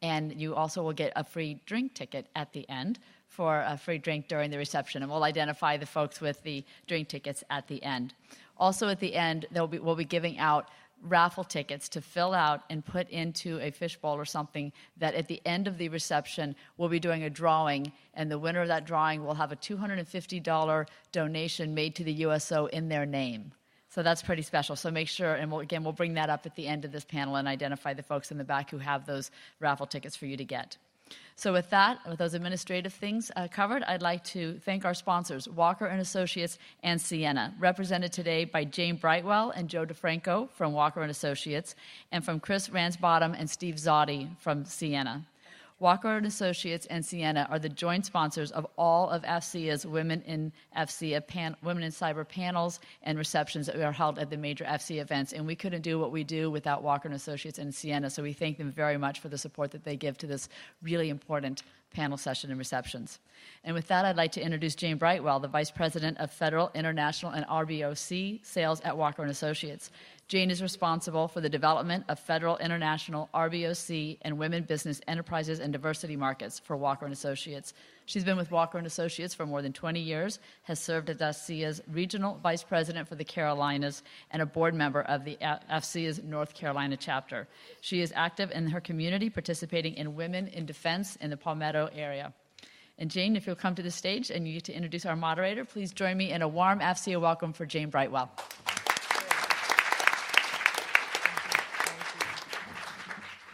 and you also will get a free drink ticket at the end for a free drink during the reception, and we'll identify the folks with the drink tickets at the end. Also at the end, we'll be giving out raffle tickets to fill out and put into a fishbowl or something that at the end of the reception we'll be doing a drawing, and the winner of that drawing will have a $250 donation made to the USO in their name. So that's pretty special. So make sure, and we'll bring that up at the end of this panel and identify the folks in the back who have those raffle tickets for you to get. So with that, with those administrative things covered, I'd like to thank our sponsors, Walker & Associates and Sienna, represented today by Jane Brightwell and Joe DeFranco from Walker & Associates, and from Chris Ransbottom and Steve Zotti from Sienna. Walker & Associates and Sienna are the joint sponsors of all of AFCEA's Women in AFCEA Women in Cyber panels and receptions that are held at the major AFCEA events. And we couldn't do what we do without Walker & Associates and Sienna, so we thank them very much for the support that they give to this really important panel session and receptions. And with that, I'd like to introduce Jane Brightwell, the Vice President of Federal, International, and RBOC Sales at Walker & Associates. Jane is responsible for the development of federal, international, RBOC, and women business enterprises and diversity markets for Walker & Associates. She's been with Walker & Associates for more than 20 years, has served as AFCEA's Regional Vice President for the Carolinas, and a board member of the AFCEA's North Carolina chapter. She is active in her community, participating in Women in Defense in the Palmetto area. And Jane, if you'll come to the stage and you get to introduce our moderator, please join me in a warm AFCEA welcome for Jane Brightwell.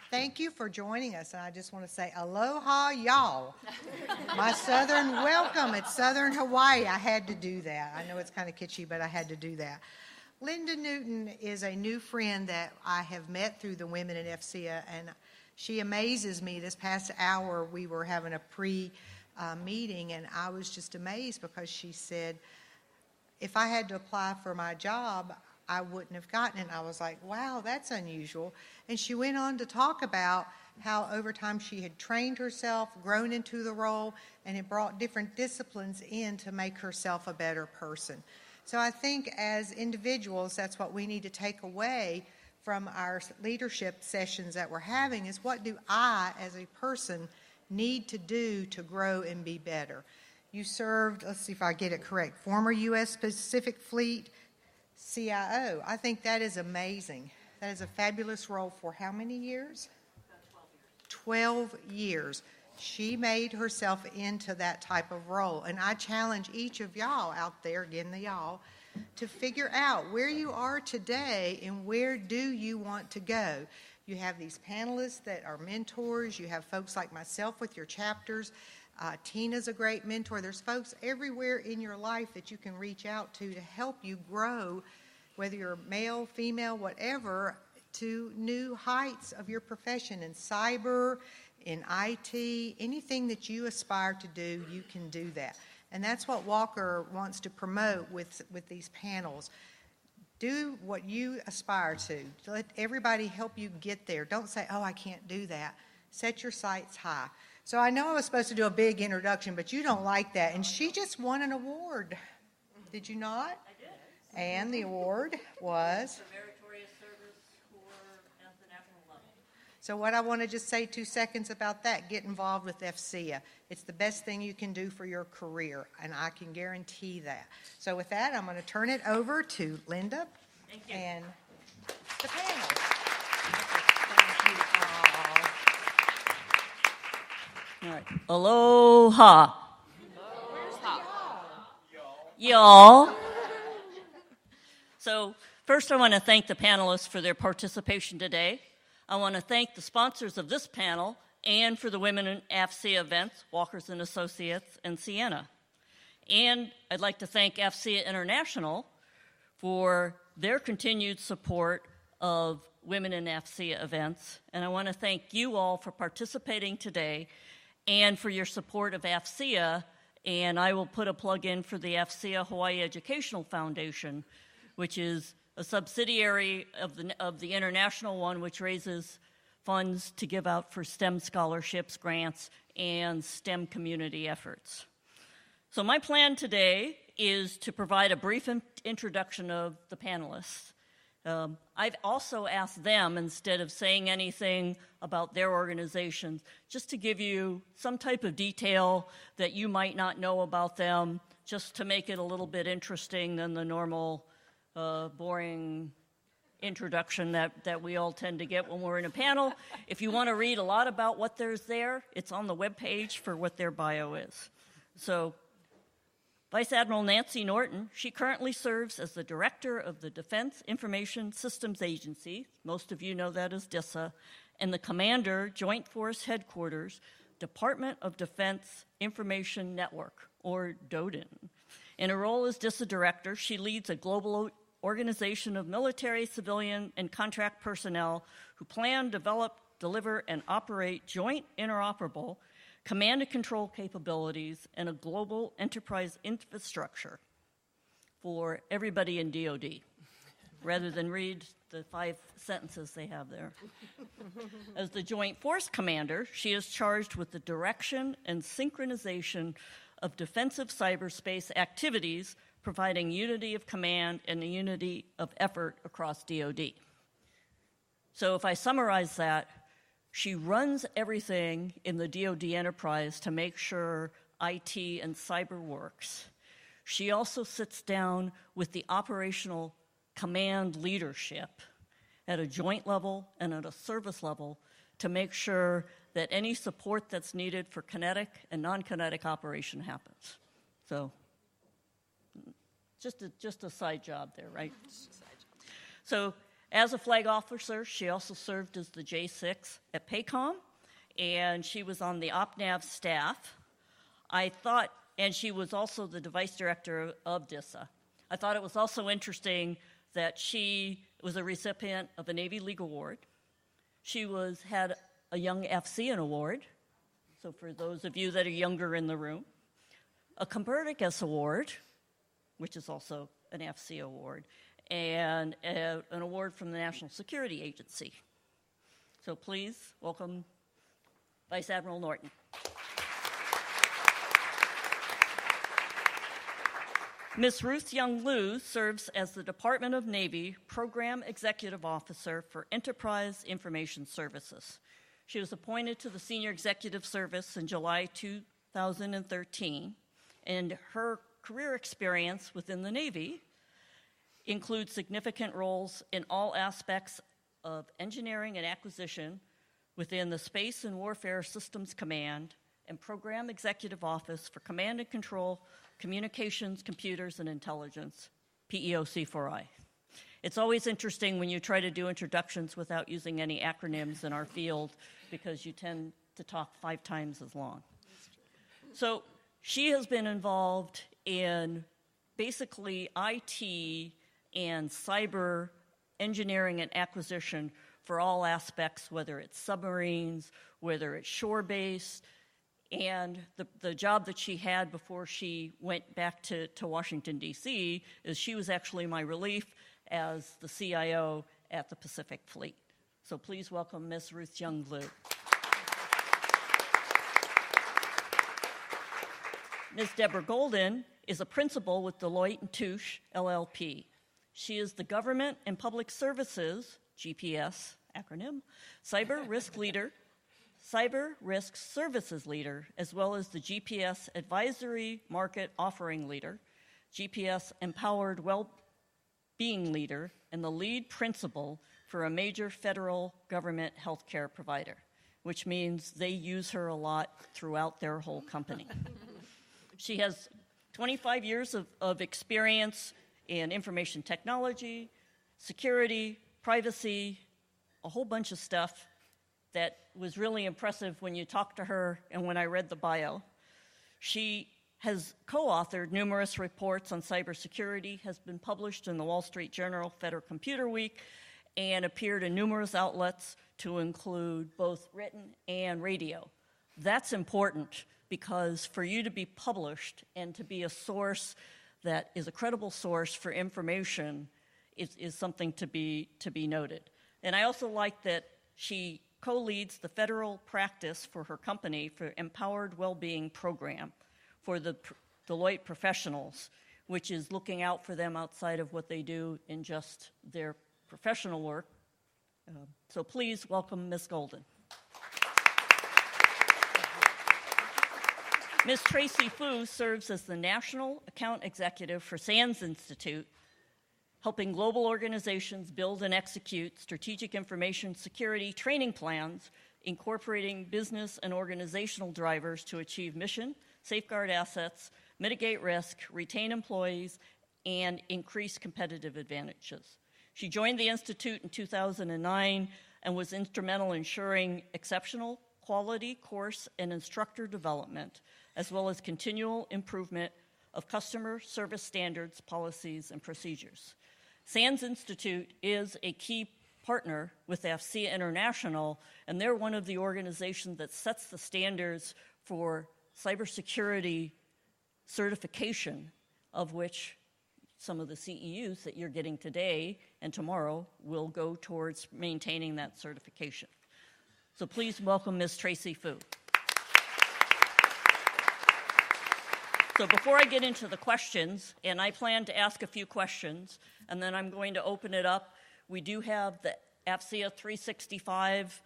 Thank you for joining us, and I just want to say aloha, y'all. My Southern welcome. It's Southern Hawaii. I had to do that. I know it's kind of kitschy, but I had to do that. Linda Newton is a new friend that I have met through the Women in AFCEA, and she amazes me. This past hour, we were having a pre-meeting, and I was just amazed because she said, if I had to apply for my job, I wouldn't have gotten it. And I was like, wow, that's unusual. And she went on to talk about how over time she had trained herself, grown into the role, and it brought different disciplines in to make herself a better person. So I think as individuals, that's what we need to take away from our leadership sessions that we're having is what do I, as a person, need to do to grow and be better? You served, let's see if I get it correct, former U.S. Pacific Fleet CIO. I think that is amazing. That is a fabulous role for how many years? 12 years. She made herself into that type of role. And I challenge each of y'all out there, again the y'all, to figure out where you are today and where do you want to go. You have these panelists that are mentors. You have folks like myself with your chapters. Tina's a great mentor. There's folks everywhere in your life that you can reach out to help you grow, whether you're male, female, whatever, to new heights of your profession in cyber, in IT, anything that you aspire to do, you can do that. And that's what Walker wants to promote with these panels. Do what you aspire to. Let everybody help you get there. Don't say, oh, I can't do that. Set your sights high. So I know I was supposed to do a big introduction, but you don't like that. And she just won an award. Did you not? I did. And the award was? For meritorious service at the national level. So what I want to just say 2 seconds about that, get involved with AFCEA. It's the best thing you can do for your career, and I can guarantee that. So with that, I'm going to turn it over to Linda and the panel. Thank you all. All right. Aloha. Y'all. So first I want to thank the panelists for their participation today. I want to thank the sponsors of this panel and for the Women in AFCEA events, Walkers & Associates, and Sienna. And I'd like to thank AFCEA International for their continued support of Women in AFCEA events. And I want to thank you all for participating today and for your support of AFCEA. And I will put a plug in for the AFCEA Hawaii Educational Foundation, which is a subsidiary of the international one, which raises funds to give out for STEM scholarships, grants, and STEM community efforts. So my plan today is to provide a brief introduction of the panelists. I've also asked them, instead of saying anything about their organizations, just to give you some type of detail that you might not know about them, just to make it a little bit interesting than the normal boring introduction that we all tend to get when we're in a panel. If you want to read a lot about what there's there, it's on the webpage for what their bio is. So, Vice Admiral Nancy Norton, she currently serves as the Director of the Defense Information Systems Agency, most of you know that as DISA, and the Commander, Joint Force Headquarters, Department of Defense Information Network, or DODIN. In her role as DISA Director, she leads a global organization of military, civilian, and contract personnel who plan, develop, deliver, and operate joint interoperable command and control capabilities and a global enterprise infrastructure for everybody in DoD, rather than read the 5 sentences they have there. As the Joint Force Commander, she is charged with the direction and synchronization of defensive cyberspace activities, providing unity of command and a unity of effort across DoD. So if I summarize that, she runs everything in the DoD enterprise to make sure IT and cyber works. She also sits down with the operational command leadership at a joint level and at a service level to make sure that any support that's needed for kinetic and non-kinetic operation happens. So, just a side job there, right? So, as a flag officer, she also served as the J6 at PACOM, and she was on the OpNav staff. And she was also the device director of DISA. I thought it was also interesting that she was a recipient of a Navy League Award. She had a Young AFCEA Award, so for those of you that are younger in the room, a Copernicus Award, which is also an AFCEA award, and an award from the National Security Agency. So please welcome Vice Admiral Norton. Ms. Ruth Young Liu serves as the Department of Navy Program Executive Officer for Enterprise Information Services. She was appointed to the Senior Executive Service in July 2013, and her career experience within the Navy includes significant roles in all aspects of engineering and acquisition within the Space and Warfare Systems Command and Program Executive Office for Command and Control, Communications, Computers, and Intelligence, PEOC4I. It's always interesting when you try to do introductions without using any acronyms in our field because you tend to talk 5 times as long. So she has been involved in basically IT and cyber engineering and acquisition for all aspects, whether it's submarines, whether it's shore-based, and the job that she had before she went back to Washington, D.C., is she was actually my relief as the CIO at the Pacific Fleet. So please welcome Ms. Ruth Young Liu. Ms. Deborah Golden is a principal with Deloitte & Touche, LLP. She is the Government and Public Services, GPS acronym, Cyber Risk Services Leader, as well as the GPS Advisory Market Offering Leader, GPS Empowered Well-Being Leader, and the lead principal for a major federal government healthcare provider, which means they use her a lot throughout their whole company. She has 25 years of experience in information technology, security, privacy, a whole bunch of stuff that was really impressive when you talked to her and when I read the bio. She has co-authored numerous reports on cybersecurity, has been published in the Wall Street Journal, Federal Computer Week, and appeared in numerous outlets to include both written and radio. That's important because for you to be published and to be a source that is a credible source for information is something to be noted. And I also like that she co-leads the federal practice for her company for Empowered Wellbeing Program for the Deloitte professionals, which is looking out for them outside of what they do in just their professional work. So please welcome Ms. Golden. Ms. Tracy Fu serves as the National Account Executive for SANS Institute, helping global organizations build and execute strategic information security training plans, incorporating business and organizational drivers to achieve mission, safeguard assets, mitigate risk, retain employees, and increase competitive advantages. She joined the Institute in 2009 and was instrumental in ensuring exceptional quality course and instructor development, as well as continual improvement of customer service standards, policies, and procedures. SANS Institute is a key partner with AFCEA International, and they're one of the organizations that sets the standards for cybersecurity certification, of which some of the CEUs that you're getting today and tomorrow will go towards maintaining that certification. So please welcome Ms. Tracy Fu. So before I get into the questions, and I plan to ask a few questions, and then I'm going to open it up. We do have the AFCEA 365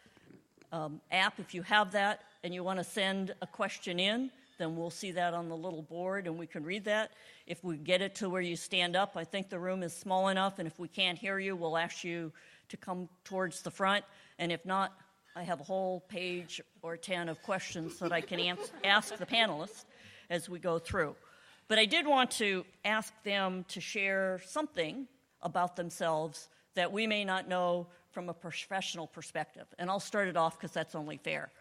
app. If you have that and you want to send a question in, then we'll see that on the little board and we can read that. If we get it to where you stand up, I think the room is small enough, and if we can't hear you, we'll ask you to come towards the front. And if not, I have a whole page or 10 of questions that I can ask the panelists as we go through. But I did want to ask them to share something about themselves that we may not know from a professional perspective. And I'll start it off because that's only fair.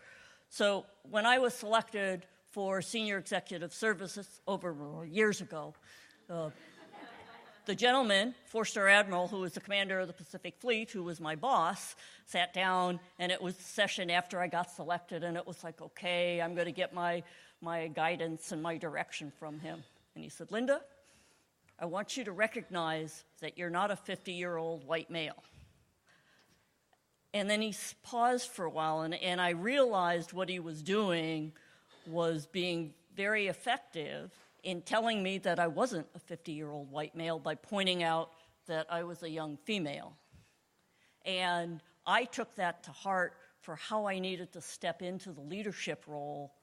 So when I was selected for senior executive services over years ago, the gentleman, 4-star Admiral, who was the commander of the Pacific Fleet, who was my boss, sat down, and it was the session after I got selected, and it was like, okay, I'm going to get my guidance and my direction from him. And he said, Linda, I want you to recognize that you're not a 50-year-old white male. And then he paused for a while, and I realized what he was doing was being very effective in telling me that I wasn't a 50-year-old white male by pointing out that I was a young female. And I took that to heart for how I needed to step into the leadership role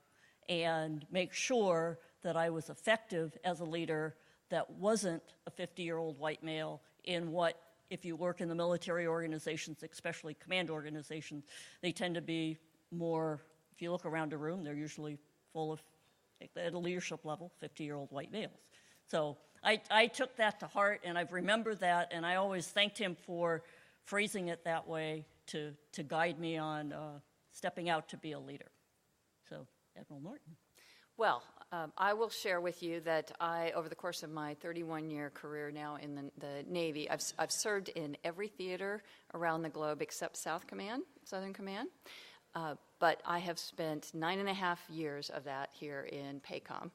and make sure that I was effective as a leader that wasn't a 50-year-old white male in what, if you work in the military organizations, especially command organizations, they tend to be more, if you look around a room, they're usually full of, at a leadership level, 50-year-old white males. So I took that to heart, and I've remembered that, and I always thanked him for phrasing it that way to guide me on stepping out to be a leader. So, Admiral Norton. Well, I will share with you that over the course of my 31-year career now in the Navy, I've served in every theater around the globe except Southern Command. But I have spent 9.5 years of that here in PACOM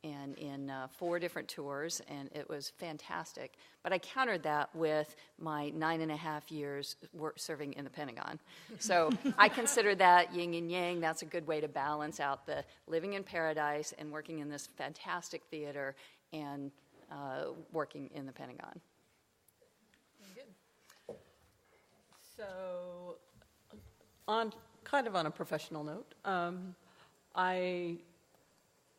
and in 4 different tours, and it was fantastic. But I countered that with my 9.5 years serving in the Pentagon. So I consider that yin and yang. That's a good way to balance out the living in paradise and working in this fantastic theater and working in the Pentagon. Good. So kind of on a professional note,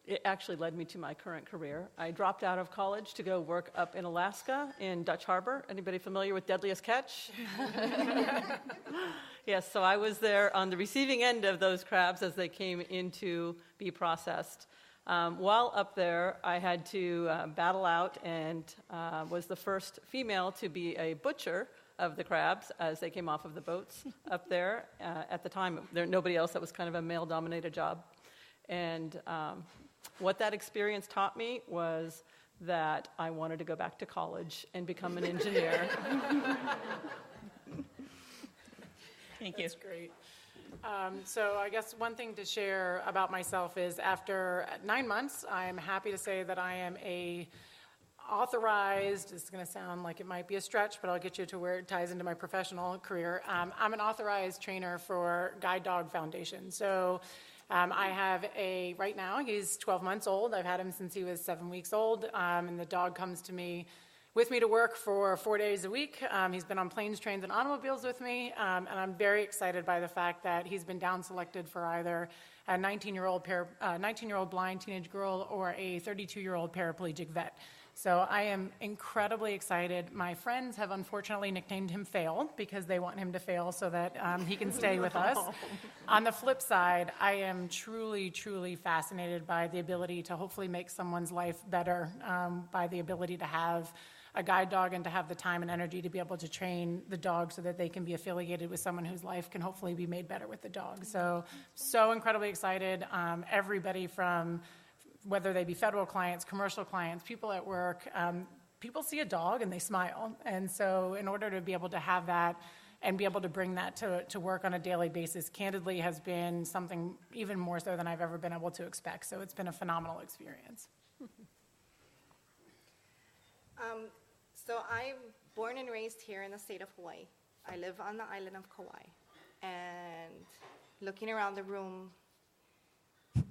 it actually led me to my current career. I dropped out of college to go work up in Alaska in Dutch Harbor. Anybody familiar with Deadliest Catch? Yes, so I was there on the receiving end of those crabs as they came in to be processed. While up there, I had to battle out and was the first female to be a butcher of the crabs as they came off of the boats up there. At the time, nobody else. That was kind of a male-dominated job. And what that experience taught me was that I wanted to go back to college and become an engineer. Thank you. That's great. So I guess one thing to share about myself is after 9 months, I am happy to say that I am a authorized, this is going to sound like it might be a stretch, but I'll get you to where it ties into my professional career. I'm an authorized trainer for Guide Dog Foundation. So I have right now, he's 12 months old. I've had him since he was 7 weeks old, and the dog comes to me with me to work for 4 days a week. He's been on planes, trains, and automobiles with me, and I'm very excited by the fact that he's been down selected for either a 19-year-old blind teenage girl or a 32-year-old paraplegic vet. So I am incredibly excited. My friends have unfortunately nicknamed him Fail because they want him to fail so that he can stay with us. On the flip side, I am truly, truly fascinated by the ability to hopefully make someone's life better, by the ability to have a guide dog and to have the time and energy to be able to train the dog so that they can be affiliated with someone whose life can hopefully be made better with the dog. So incredibly excited. Everybody from whether they be federal clients, commercial clients, people at work, people see a dog and they smile. And so in order to be able to have that and be able to bring that to work on a daily basis, candidly has been something even more so than I've ever been able to expect. So it's been a phenomenal experience. So I'm born and raised here in the state of Hawaii. I live on the island of Kauai. And looking around the room,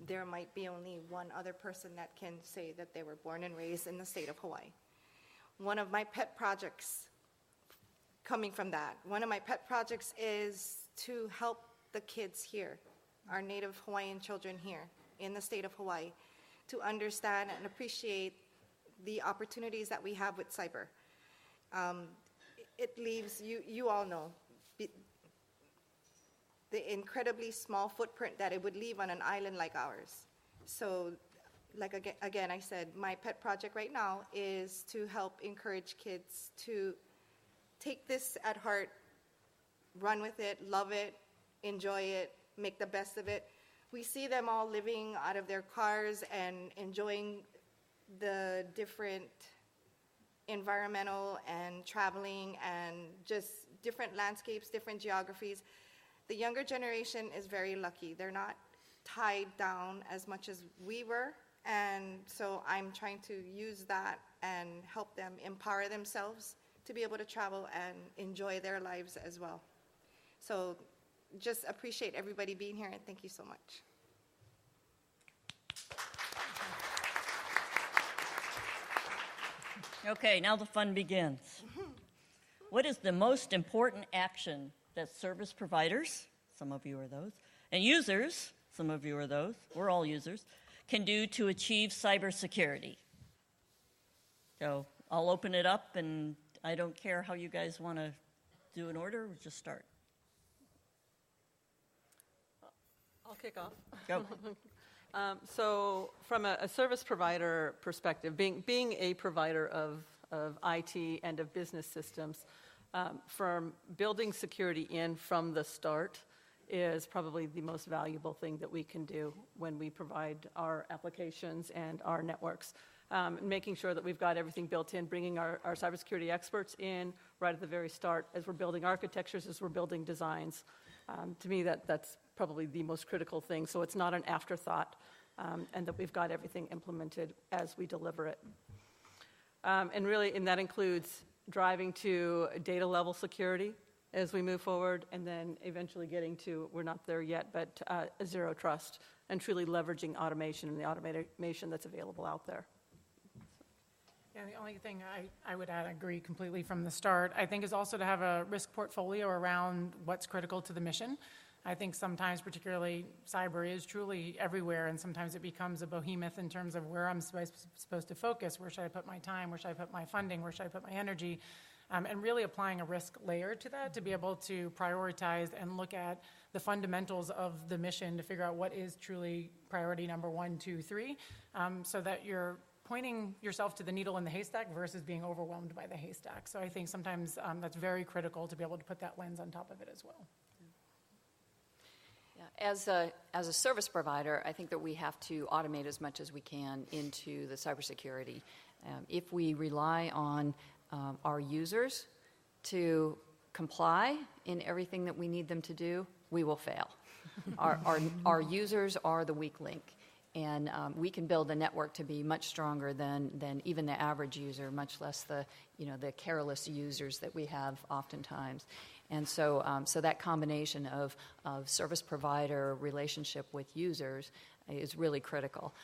there might be only one other person that can say that they were born and raised in the state of Hawaii. One of my pet projects coming from that, one of my pet projects is to help the kids here, our native Hawaiian children here in the state of Hawaii, to understand and appreciate the opportunities that we have with cyber. It leaves, you all know, the incredibly small footprint that it would leave on an island like ours. So, like again, I said, my pet project right now is to help encourage kids to take this at heart, run with it, love it, enjoy it, make the best of it. We see them all living out of their cars and enjoying the different environmental and traveling and just different landscapes, different geographies. The younger generation is very lucky. They're not tied down as much as we were, and so I'm trying to use that and help them empower themselves to be able to travel and enjoy their lives as well. So just appreciate everybody being here, and thank you so much. Okay, now the fun begins. What is the most important action that service providers, some of you are those, and users, some of you are those, we're all users, can do to achieve cybersecurity? So I'll open it up, and I don't care how you guys want to do an order, we'll just start. I'll kick off. Go. So from a service provider perspective, being a provider of IT and of business systems, from building security in from the start is probably the most valuable thing that we can do when we provide our applications and our networks. Making sure that we've got everything built in, bringing our cybersecurity experts in right at the very start as we're building architectures, as we're building designs. To me, that's probably the most critical thing, so it's not an afterthought, and that we've got everything implemented as we deliver it. And that includes driving to data level security as we move forward, and then eventually getting to, we're not there yet, but zero trust, and truly leveraging automation and the automation that's available out there. Yeah, the only thing I would add, I agree completely from the start, I think is also to have a risk portfolio around what's critical to the mission. I think sometimes, particularly cyber is truly everywhere, and sometimes it becomes a behemoth in terms of where I'm supposed to focus. Where should I put my time? Where should I put my funding? Where should I put my energy? And really applying a risk layer to that to be able to prioritize and look at the fundamentals of the mission to figure out what is truly priority number 1, 2, 3, so that you're pointing yourself to the needle in the haystack versus being overwhelmed by the haystack. So I think sometimes that's very critical to be able to put that lens on top of it as well. Yeah, as a service provider, I think that we have to automate as much as we can into the cybersecurity. If we rely on our users to comply in everything that we need them to do, we will fail. Our users are the weak link. And we can build a network to be much stronger than even the average user, much less the careless users that we have oftentimes. And so, so that combination of service provider relationship with users is really critical.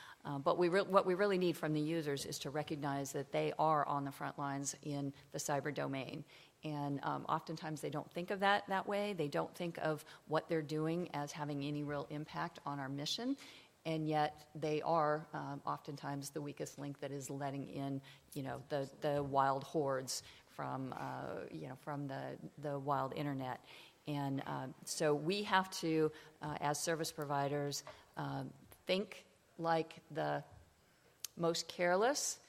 But what we really need from the users is to recognize that they are on the front lines in the cyber domain. And oftentimes they don't think of that way. They don't think of what they're doing as having any real impact on our mission. And yet they are oftentimes the weakest link that is letting in, the wild hordes from the wild internet. And so we have to, as service providers, think like the most careless,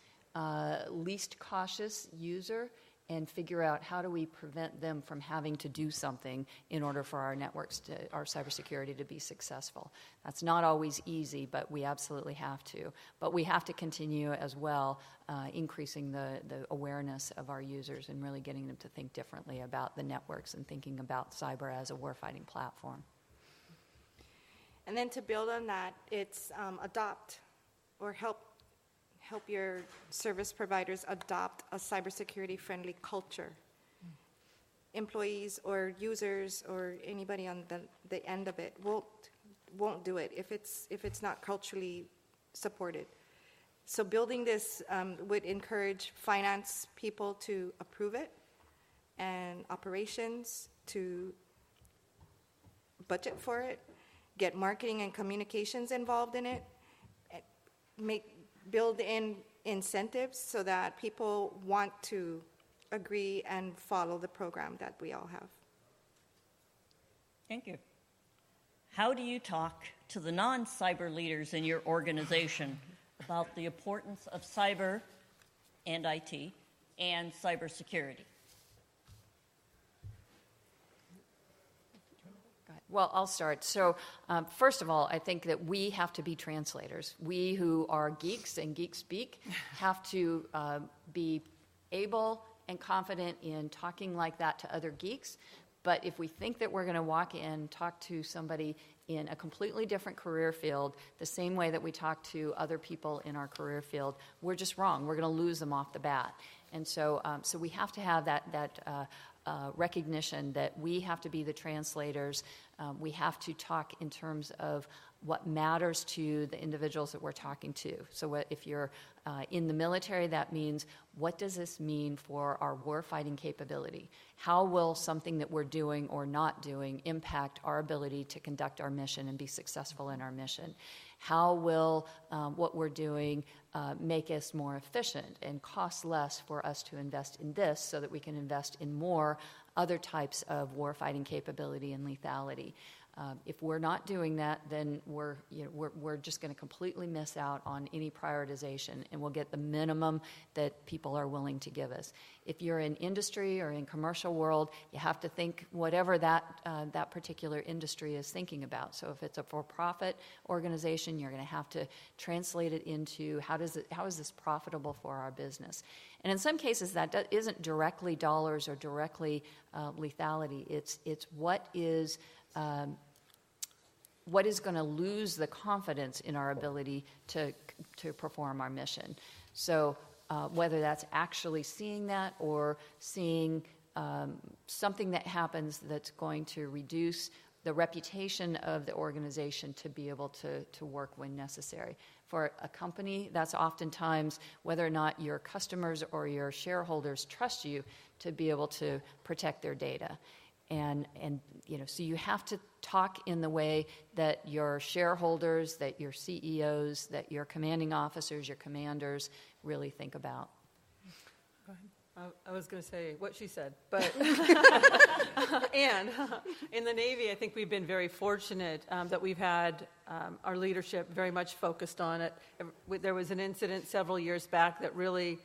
least cautious user, and figure out how do we prevent them from having to do something in order for our networks, our cybersecurity to be successful. That's not always easy, but we absolutely have to. But we have to continue as well increasing the awareness of our users and really getting them to think differently about the networks and thinking about cyber as a warfighting platform. And then to build on that, it's adopt or help your service providers adopt a cybersecurity-friendly culture. Employees or users or anybody on the end of it won't do it if it's not culturally supported. So building this would encourage finance people to approve it and operations to budget for it, get marketing and communications involved in it, build in incentives so that people want to agree and follow the program that we all have. Thank you. How do you talk to the non-cyber leaders in your organization about the importance of cyber and IT and cybersecurity? Well, I'll start. So first of all, I think that we have to be translators. We who are geeks and geek speak have to be able and confident in talking like that to other geeks. But if we think that we're going to walk in, talk to somebody in a completely different career field, the same way that we talk to other people in our career field, we're just wrong. We're going to lose them off the bat. And so, so we have to have that recognition that we have to be the translators. We have to talk in terms of what matters to the individuals that we're talking to. So if you're in the military, that means what does this mean for our warfighting capability? How will something that we're doing or not doing impact our ability to conduct our mission and be successful in our mission? How will what we're doing make us more efficient and cost less for us to invest in this so that we can invest in more other types of warfighting capability and lethality? If we're not doing that, then we're just going to completely miss out on any prioritization, and we'll get the minimum that people are willing to give us. If you're in industry or in commercial world, you have to think whatever that particular industry is thinking about. So if it's a for-profit organization, you're going to have to translate it into how is this profitable for our business? And in some cases, that isn't directly dollars or directly lethality. It's what is going to lose the confidence in our ability to perform our mission. So whether that's actually seeing that or seeing something that happens that's going to reduce the reputation of the organization to be able to work when necessary. For a company, that's oftentimes whether or not your customers or your shareholders trust you to be able to protect their data. And so you have to talk in the way that your shareholders, that your CEOs, that your commanding officers, your commanders really think about. Go ahead. I was going to say what she said, but and in the Navy, I think we've been very fortunate that we've had our leadership very much focused on it. There was an incident several years back that really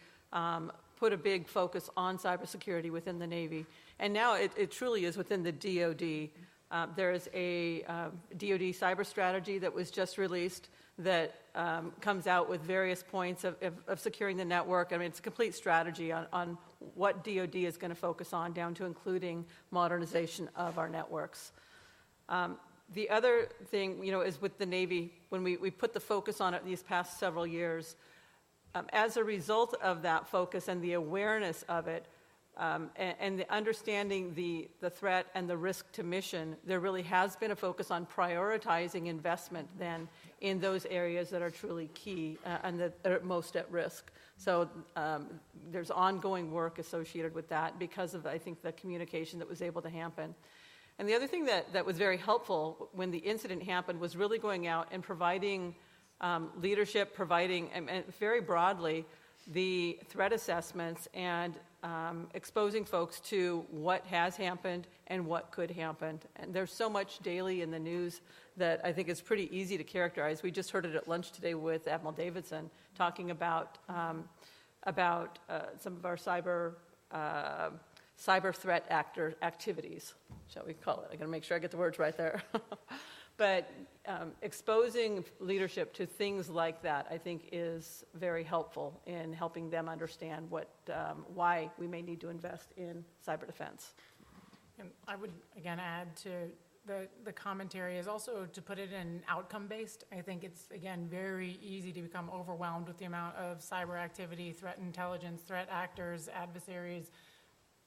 put a big focus on cybersecurity within the Navy. And now it truly is within the DoD. There is a DoD cyber strategy that was just released that comes out with various points of securing the network. I mean, it's a complete strategy on what DoD is going to focus on, down to including modernization of our networks. The other thing, is with the Navy, when we put the focus on it these past several years, as a result of that focus and the awareness of it, and the understanding the threat and the risk to mission, there really has been a focus on prioritizing investment then in those areas that are truly key and that are most at risk. So there's ongoing work associated with that because of, I think, the communication that was able to happen. And the other thing that was very helpful when the incident happened was really going out and providing leadership, providing, and very broadly, the threat assessments and exposing folks to what has happened and what could happen. And there's so much daily in the news that I think is pretty easy to characterize. We just heard it at lunch today with Admiral Davidson talking about some of our cyber threat activities, shall we call it. I got to make sure I get the words right there. But exposing leadership to things like that, I think, is very helpful in helping them understand why we may need to invest in cyber defense. And I would, again, add to the commentary is also to put it in outcome-based. I think it's, again, very easy to become overwhelmed with the amount of cyber activity, threat intelligence, threat actors, adversaries,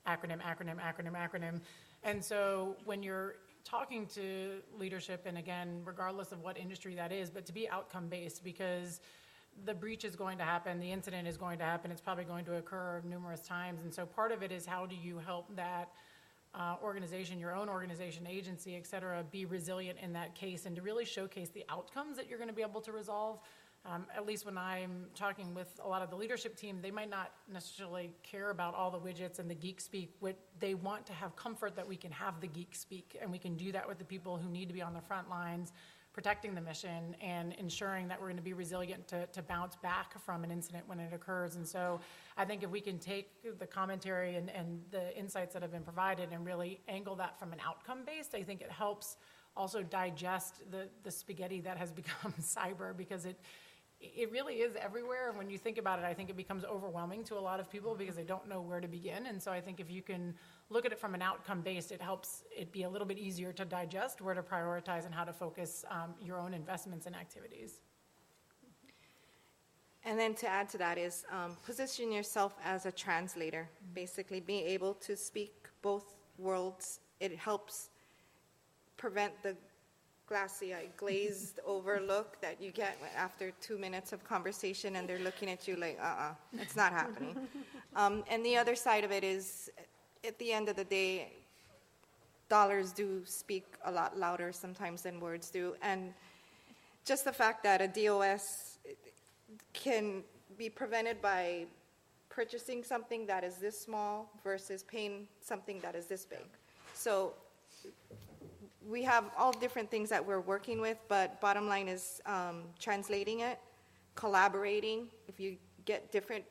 acronym. And so when you're talking to leadership, and again, regardless of what industry that is, but to be outcome-based, because the breach is going to happen, the incident is going to happen, it's probably going to occur numerous times. And so part of it is how do you help that organization, your own organization, agency, et cetera, be resilient in that case and to really showcase the outcomes that you're going to be able to resolve. At least when I'm talking with a lot of the leadership team, they might not necessarily care about all the widgets and the geek speak. They want to have comfort that we can have the geek speak, and we can do that with the people who need to be on the front lines, protecting the mission and ensuring that we're going to be resilient to bounce back from an incident when it occurs. And so I think if we can take the commentary and the insights that have been provided and really angle that from an outcome-based, I think it helps also digest the spaghetti that has become cyber, because it really is everywhere. And when you think about it, I think it becomes overwhelming to a lot of people because they don't know where to begin. And so I think if you can look at it from an outcome based, it helps it be a little bit easier to digest where to prioritize and how to focus your own investments and activities. And then to add to that is position yourself as a translator, basically being able to speak both worlds. It helps prevent the glazed over look that you get after 2 minutes of conversation and they're looking at you like, it's not happening. And the other side of it is, at the end of the day, dollars do speak a lot louder sometimes than words do. And just the fact that a DOS can be prevented by purchasing something that is this small versus paying something that is this big. So we have all different things that we're working with, but bottom line is translating it, collaborating. If you get different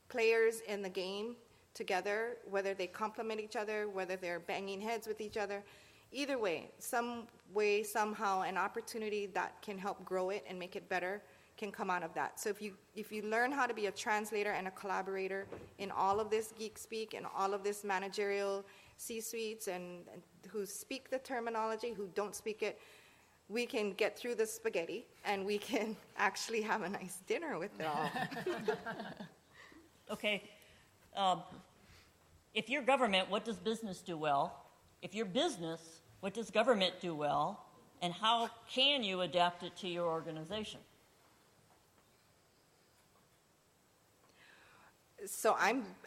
players in the game together, whether they complement each other, whether they're banging heads with each other, either way, somehow, an opportunity that can help grow it and make it better can come out of that. So if you learn how to be a translator and a collaborator in all of this geek speak and all of this managerial C-suites and who speak the terminology, who don't speak it, we can get through the spaghetti and we can actually have a nice dinner with it all. Okay. If you're government, what does business do well? If you're business, what does government do well? And how can you adapt it to your organization? So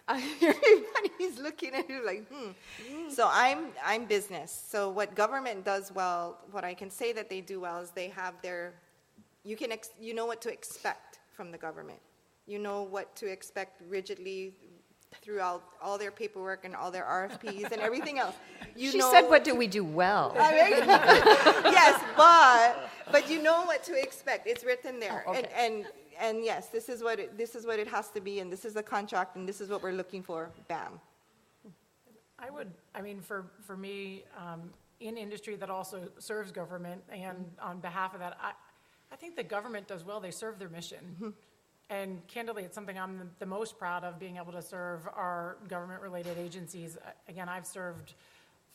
everybody's looking at you like, So I'm business. So what government does well, what I can say that they do well is they have you know what to expect from the government. You know what to expect rigidly throughout all their paperwork and all their RFPs and everything else. She said, what do we do well? Yes, but you know what to expect. It's written there. Oh, okay. And yes, this is what it has to be, and this is the contract, and this is what we're looking for. Bam. For me, in industry that also serves government, and on behalf of that, I think the government does well. They serve their mission. Mm-hmm. And candidly, it's something I'm the most proud of, being able to serve our government-related agencies. Again, I've served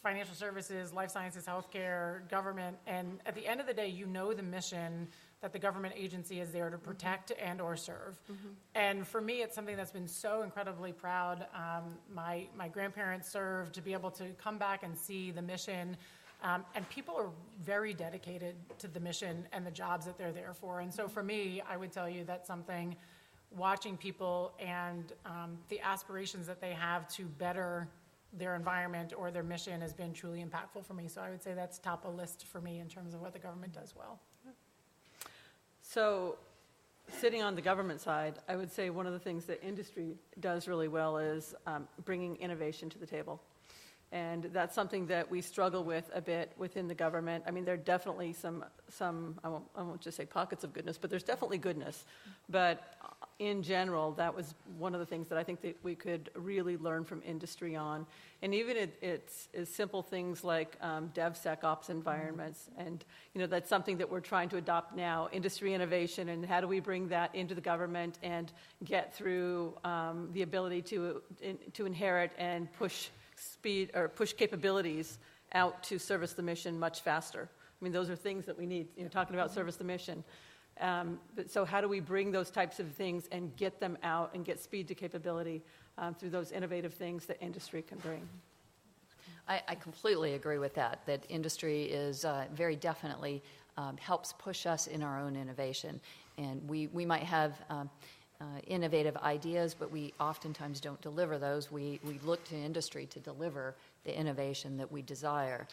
financial services, life sciences, healthcare, government, and at the end of the day, you know the mission that the government agency is there to protect and or serve. And for me, it's something that's been so incredibly proud. My grandparents served, to be able to come back and see the mission, and people are very dedicated to the mission and the jobs that they're there for. And so for me, I would tell you that's something, watching people and the aspirations that they have to better their environment or their mission has been truly impactful for me. So I would say that's top of list for me in terms of what the government does well. So, sitting on the government side, I would say one of the things that industry does really well is bringing innovation to the table. And that's something that we struggle with a bit within the government. I mean, there are definitely some I won't just say pockets of goodness, but there's definitely goodness. But in general, that was one of the things that I think that we could really learn from industry on. And even it's simple things like DevSecOps environments. And, that's something that we're trying to adopt now, industry innovation, and how do we bring that into the government and get through the ability to inherit and push speed or push capabilities out to service the mission much faster. I mean, those are things that we need, talking about service the mission. So how do we bring those types of things and get them out and get speed to capability through those innovative things that industry can bring? I completely agree with that industry is very definitely helps push us in our own innovation. And we might have innovative ideas, but we oftentimes don't deliver those. We look to industry to deliver the innovation that we desire.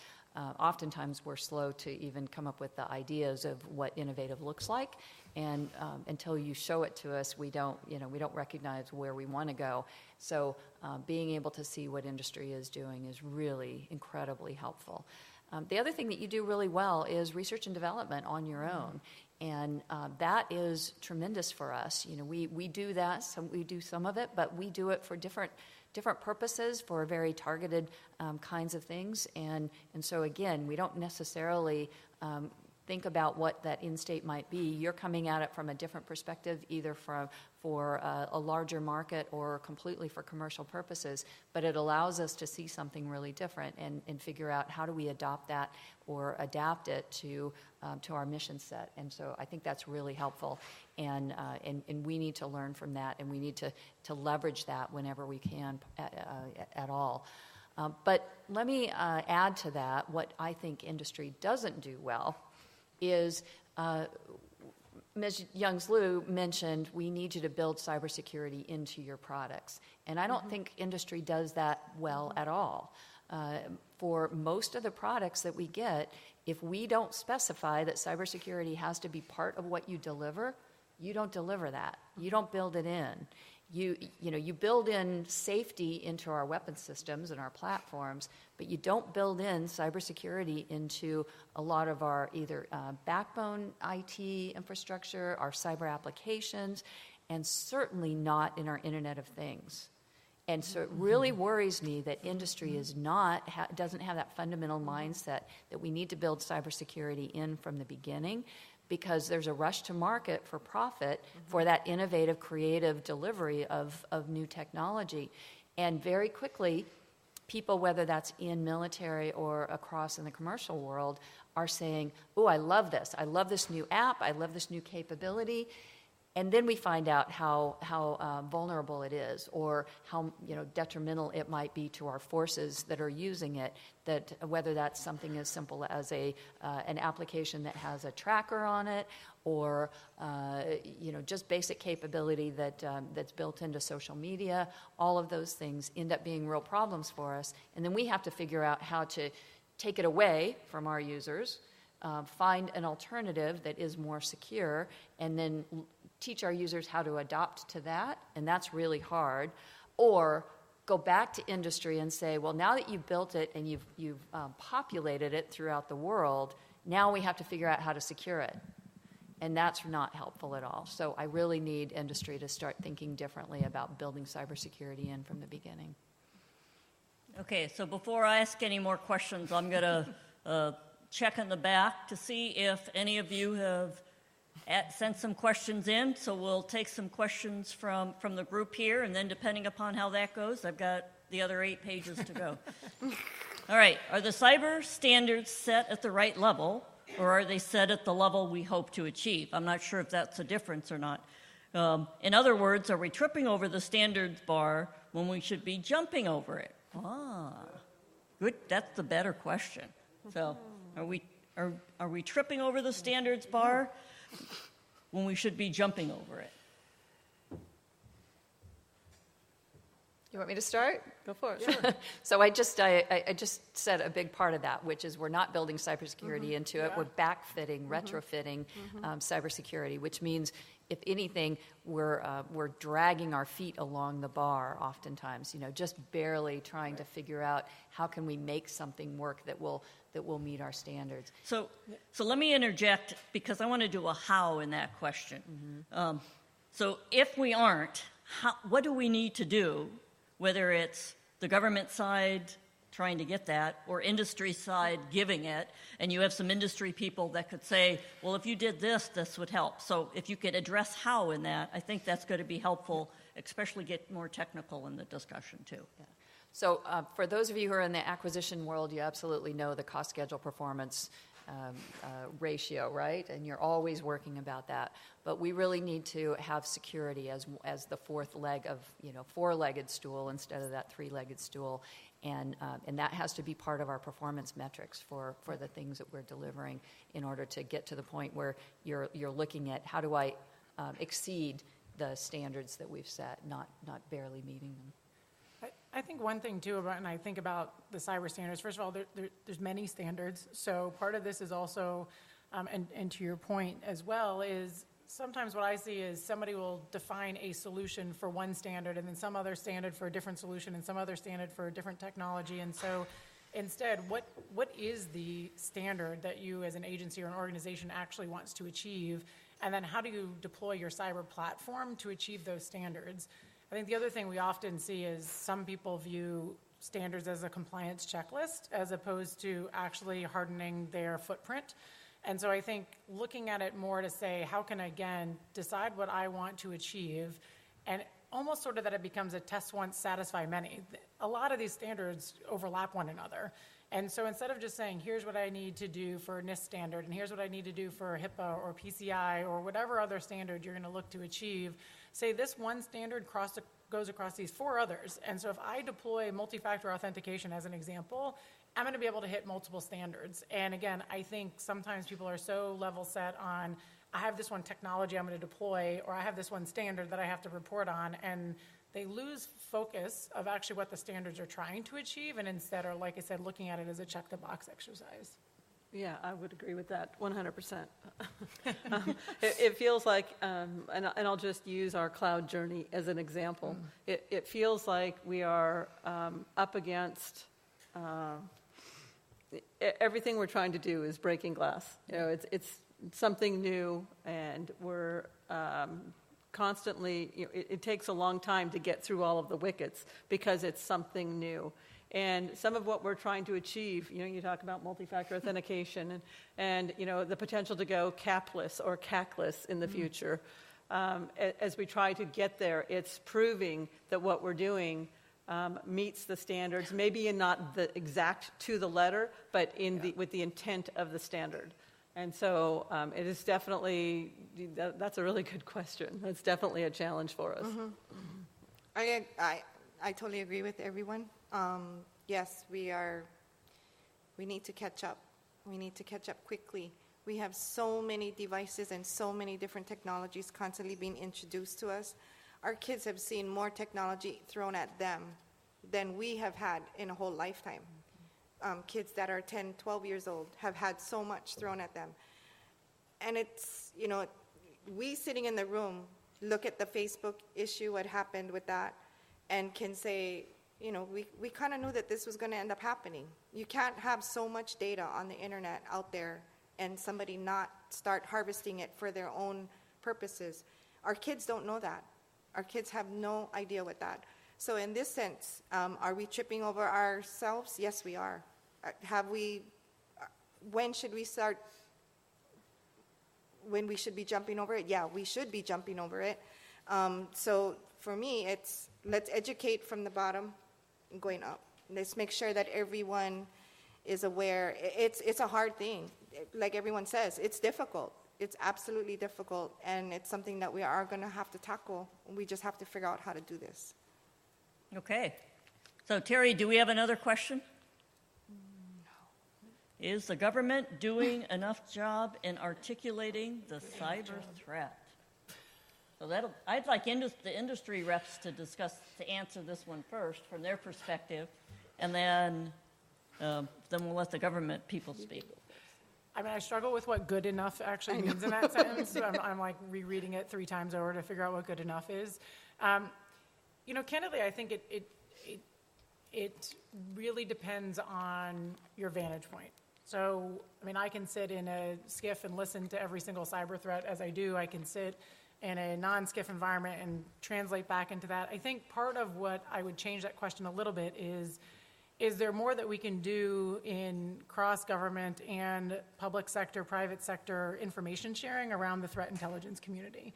Oftentimes we're slow to even come up with the ideas of what innovative looks like, and until you show it to us, we don't recognize where we want to go. So being able to see what industry is doing is really incredibly helpful. The other thing that you do really well is research and development on your own. And that is tremendous for us. We do that. We do some of it, but we do it for different purposes, for very targeted kinds of things. And so again, we don't necessarily think about what that end state might be. You're coming at it from a different perspective, either for a larger market or completely for commercial purposes. But it allows us to see something really different and figure out how do we adopt that or adapt it to our mission set. And so I think that's really helpful. And we need to learn from that, and we need to leverage that whenever we can at all. But let me add to that what I think industry doesn't do well is Ms. Youngs-Liu mentioned we need you to build cybersecurity into your products. And I don't think industry does that well at all. For most of the products that we get, if we don't specify that cybersecurity has to be part of what you deliver, you don't deliver that. You don't build it in. You build in safety into our weapon systems and our platforms, but you don't build in cybersecurity into a lot of our either backbone IT infrastructure, our cyber applications, and certainly not in our Internet of Things. And so it really worries me that industry doesn't have that fundamental mindset that we need to build cybersecurity in from the beginning, because there's a rush to market for profit for that innovative, creative delivery of new technology. And very quickly, people, whether that's in military or across in the commercial world, are saying, oh, I love this. I love this new app. I love this new capability. And then we find out how vulnerable it is, or how detrimental it might be to our forces that are using it. That whether that's something as simple as an application that has a tracker on it, or just basic capability that's built into social media. All of those things end up being real problems for us, and then we have to figure out how to take it away from our users, find an alternative that is more secure, and then teach our users how to adopt to that, and that's really hard. Or go back to industry and say, well, now that you've built it and you've populated it throughout the world, now we have to figure out how to secure it. And that's not helpful at all. So I really need industry to start thinking differently about building cybersecurity in from the beginning. Okay, so before I ask any more questions, I'm going to check in the back to see if any of you have sent some questions in. So we'll take some questions from the group here, and then depending upon how that goes, I've got the other 8 pages to go. All right, are the cyber standards set at the right level, or are they set at the level we hope to achieve? I'm not sure if that's a difference or not. In other words, are we tripping over the standards bar when we should be jumping over it? Good. That's the better question. So, are we tripping over the standards bar when we should be jumping over it? You want me to start? Go for it. Sure. So I just said a big part of that, which is we're not building cybersecurity into it. We're backfitting, retrofitting cybersecurity, which means, if anything, we're dragging our feet along the bar oftentimes. Just barely trying to figure out how can we make something work that will meet our standards. So let me interject, because I want to do a how in that question. So if we aren't, what do we need to do? Whether it's the government side trying to get that, or industry side giving it, and you have some industry people that could say, well, if you did this, this would help. So if you could address how in that, I think that's going to be helpful, especially get more technical in the discussion too. Yeah. So for those of you who are in the acquisition world, you absolutely know the cost schedule performance ratio, right? And you're always working about that. But we really need to have security as the fourth leg of, four-legged stool instead of that three-legged stool. And that has to be part of our performance metrics for the things that we're delivering in order to get to the point where you're looking at how do I exceed the standards that we've set, not barely meeting them. I think one thing too about, and I think about the cyber standards, first of all, there's many standards. So part of this is also, and to your point as well, is sometimes what I see is somebody will define a solution for one standard and then some other standard for a different solution and some other standard for a different technology. And so instead, what is the standard that you as an agency or an organization actually wants to achieve? And then how do you deploy your cyber platform to achieve those standards? I think the other thing we often see is some people view standards as a compliance checklist as opposed to actually hardening their footprint. And so I think looking at it more to say, how can I, again, decide what I want to achieve, and almost sort of that it becomes a test once, satisfy many. A lot of these standards overlap one another. And so instead of just saying, here's what I need to do for NIST standard, and here's what I need to do for HIPAA or PCI or whatever other standard you're going to look to achieve, say this one standard goes across these four others. And so if I deploy multi-factor authentication as an example, I'm going to be able to hit multiple standards. And again, I think sometimes people are so level set on, I have this one technology I'm going to deploy, or I have this one standard that I have to report on, and they lose focus of actually what the standards are trying to achieve, and instead are, like I said, looking at it as a check-the-box exercise. Yeah, I would agree with that 100%. It feels like, and I'll just use our cloud journey as an example. It feels like we are up against everything we're trying to do is breaking glass. It's something new, and we're constantly, it takes a long time to get through all of the wickets because it's something new. And some of what we're trying to achieve, you talk about multi-factor authentication and the potential to go capless or CACless in the future. As we try to get there, it's proving that what we're doing meets the standards, maybe in not the exact to the letter, but with the intent of the standard. And so it is definitely, that's a really good question. That's definitely a challenge for us. I totally agree with everyone. Yes, we need to catch up. We need to catch up quickly. We have so many devices and so many different technologies constantly being introduced to us. Our kids have seen more technology thrown at them than we have had in a whole lifetime. Kids that are 10, 12 years old have had so much thrown at them. And it's, we sitting in the room look at the Facebook issue, what happened with that, and can say, we kind of knew that this was going to end up happening. You can't have so much data on the internet out there and somebody not start harvesting it for their own purposes. Our kids don't know that. Our kids have no idea what that. So in this sense, are we tripping over ourselves? Yes, we are. When should we start? When we should be jumping over it? Yeah, we should be jumping over it. So for me, it's let's educate from the bottom and going up. Let's make sure that everyone is aware. It's a hard thing. Like everyone says, it's difficult. It's absolutely difficult, and it's something that we are going to have to tackle. We just have to figure out how to do this. Okay. So, Terry, do we have another question? No. Is the government doing enough job in articulating the cyber threat? So I'd like the industry reps to answer this one first from their perspective, and then we'll let the government people speak. I mean, I struggle with what good enough actually means in that sentence. So I'm like rereading it 3 times over to figure out what good enough is. Candidly, I think it really depends on your vantage point. So, I mean, I can sit in a SCIF and listen to every single cyber threat as I do. I can sit in a non-SCIF environment and translate back into that. I think part of what I would change that question a little bit is there more that we can do in cross-government and public sector, private sector information sharing around the threat intelligence community?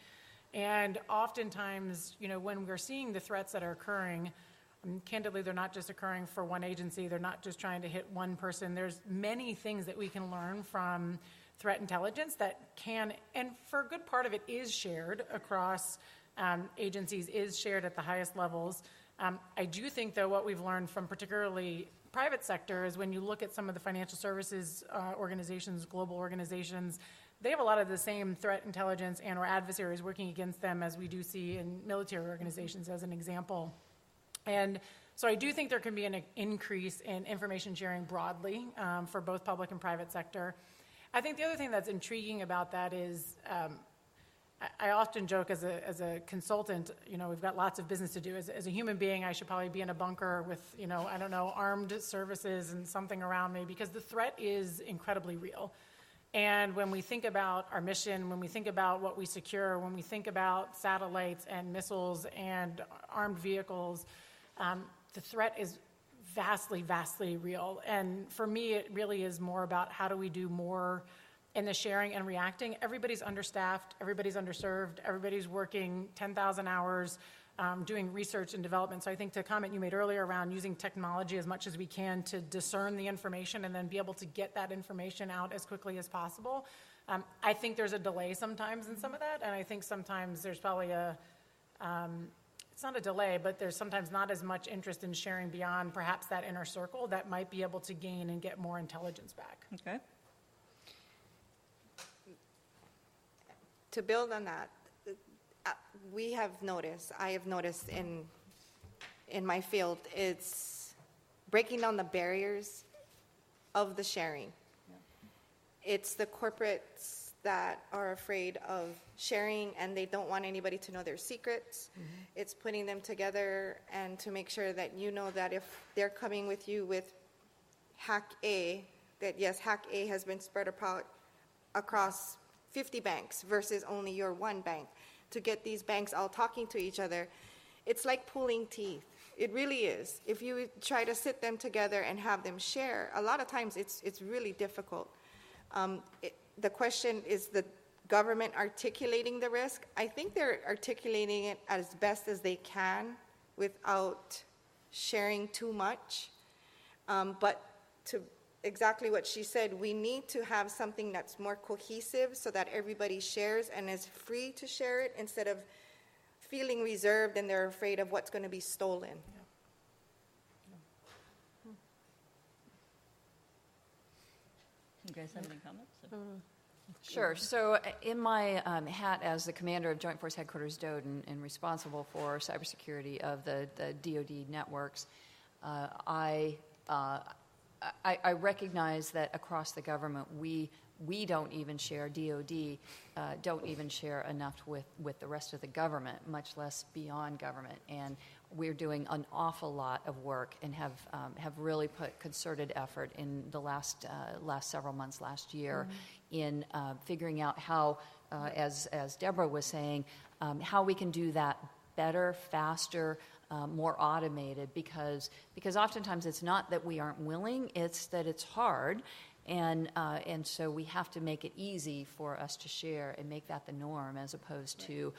And oftentimes, when we're seeing the threats that are occurring, candidly, they're not just occurring for one agency. They're not just trying to hit one person. There's many things that we can learn from threat intelligence that can, and for a good part of it is shared across agencies, is shared at the highest levels. I do think, though, what we've learned from particularly private sector is when you look at some of the financial services organizations, global organizations, they have a lot of the same threat intelligence and or adversaries working against them as we do see in military organizations, as an example. And so I do think there can be an increase in information sharing broadly for both public and private sector. I think the other thing that's intriguing about that is I often joke as a consultant, we've got lots of business to do. As a human being, I should probably be in a bunker with, armed services and something around me, because the threat is incredibly real. And when we think about our mission, when we think about what we secure, when we think about satellites and missiles and armed vehicles, the threat is vastly, vastly real. And for me, it really is more about how do we do more in the sharing and reacting. Everybody's understaffed, everybody's underserved, everybody's working 10,000 hours doing research and development. So I think to comment you made earlier around using technology as much as we can to discern the information and then be able to get that information out as quickly as possible. I think there's a delay sometimes in some of that, and I think sometimes there's probably it's not a delay, but there's sometimes not as much interest in sharing beyond perhaps that inner circle that might be able to gain and get more intelligence back. Okay. To build on that, I have noticed in my field, it's breaking down the barriers of the sharing. Yeah. It's the corporates that are afraid of sharing and they don't want anybody to know their secrets. Mm-hmm. It's putting them together and to make sure that that if they're coming with you with hack A, that yes, hack A has been spread across 50 banks versus only your one bank, to get these banks all talking to each other. It's like pulling teeth. It really is. If you try to sit them together and have them share, a lot of times it's really difficult. The question is the government articulating the risk. I think they're articulating it as best as they can without sharing too much. But to exactly what she said, we need to have something that's more cohesive so that everybody shares and is free to share it instead of feeling reserved and they're afraid of what's going to be stolen. Yeah. You guys have any comments? Sure. So in my hat as the commander of Joint Force Headquarters DODE and responsible for cybersecurity of the DoD networks, I recognize that across the government we don't even share, DoD don't even share enough with the rest of the government, much less beyond government. And we're doing an awful lot of work and have really put concerted effort in the last several months, last year, in figuring out how, as Deborah was saying, how we can do that better, faster, more automated, because oftentimes it's not that we aren't willing, it's that it's hard, And so we have to make it easy for us to share and make that the norm, as opposed to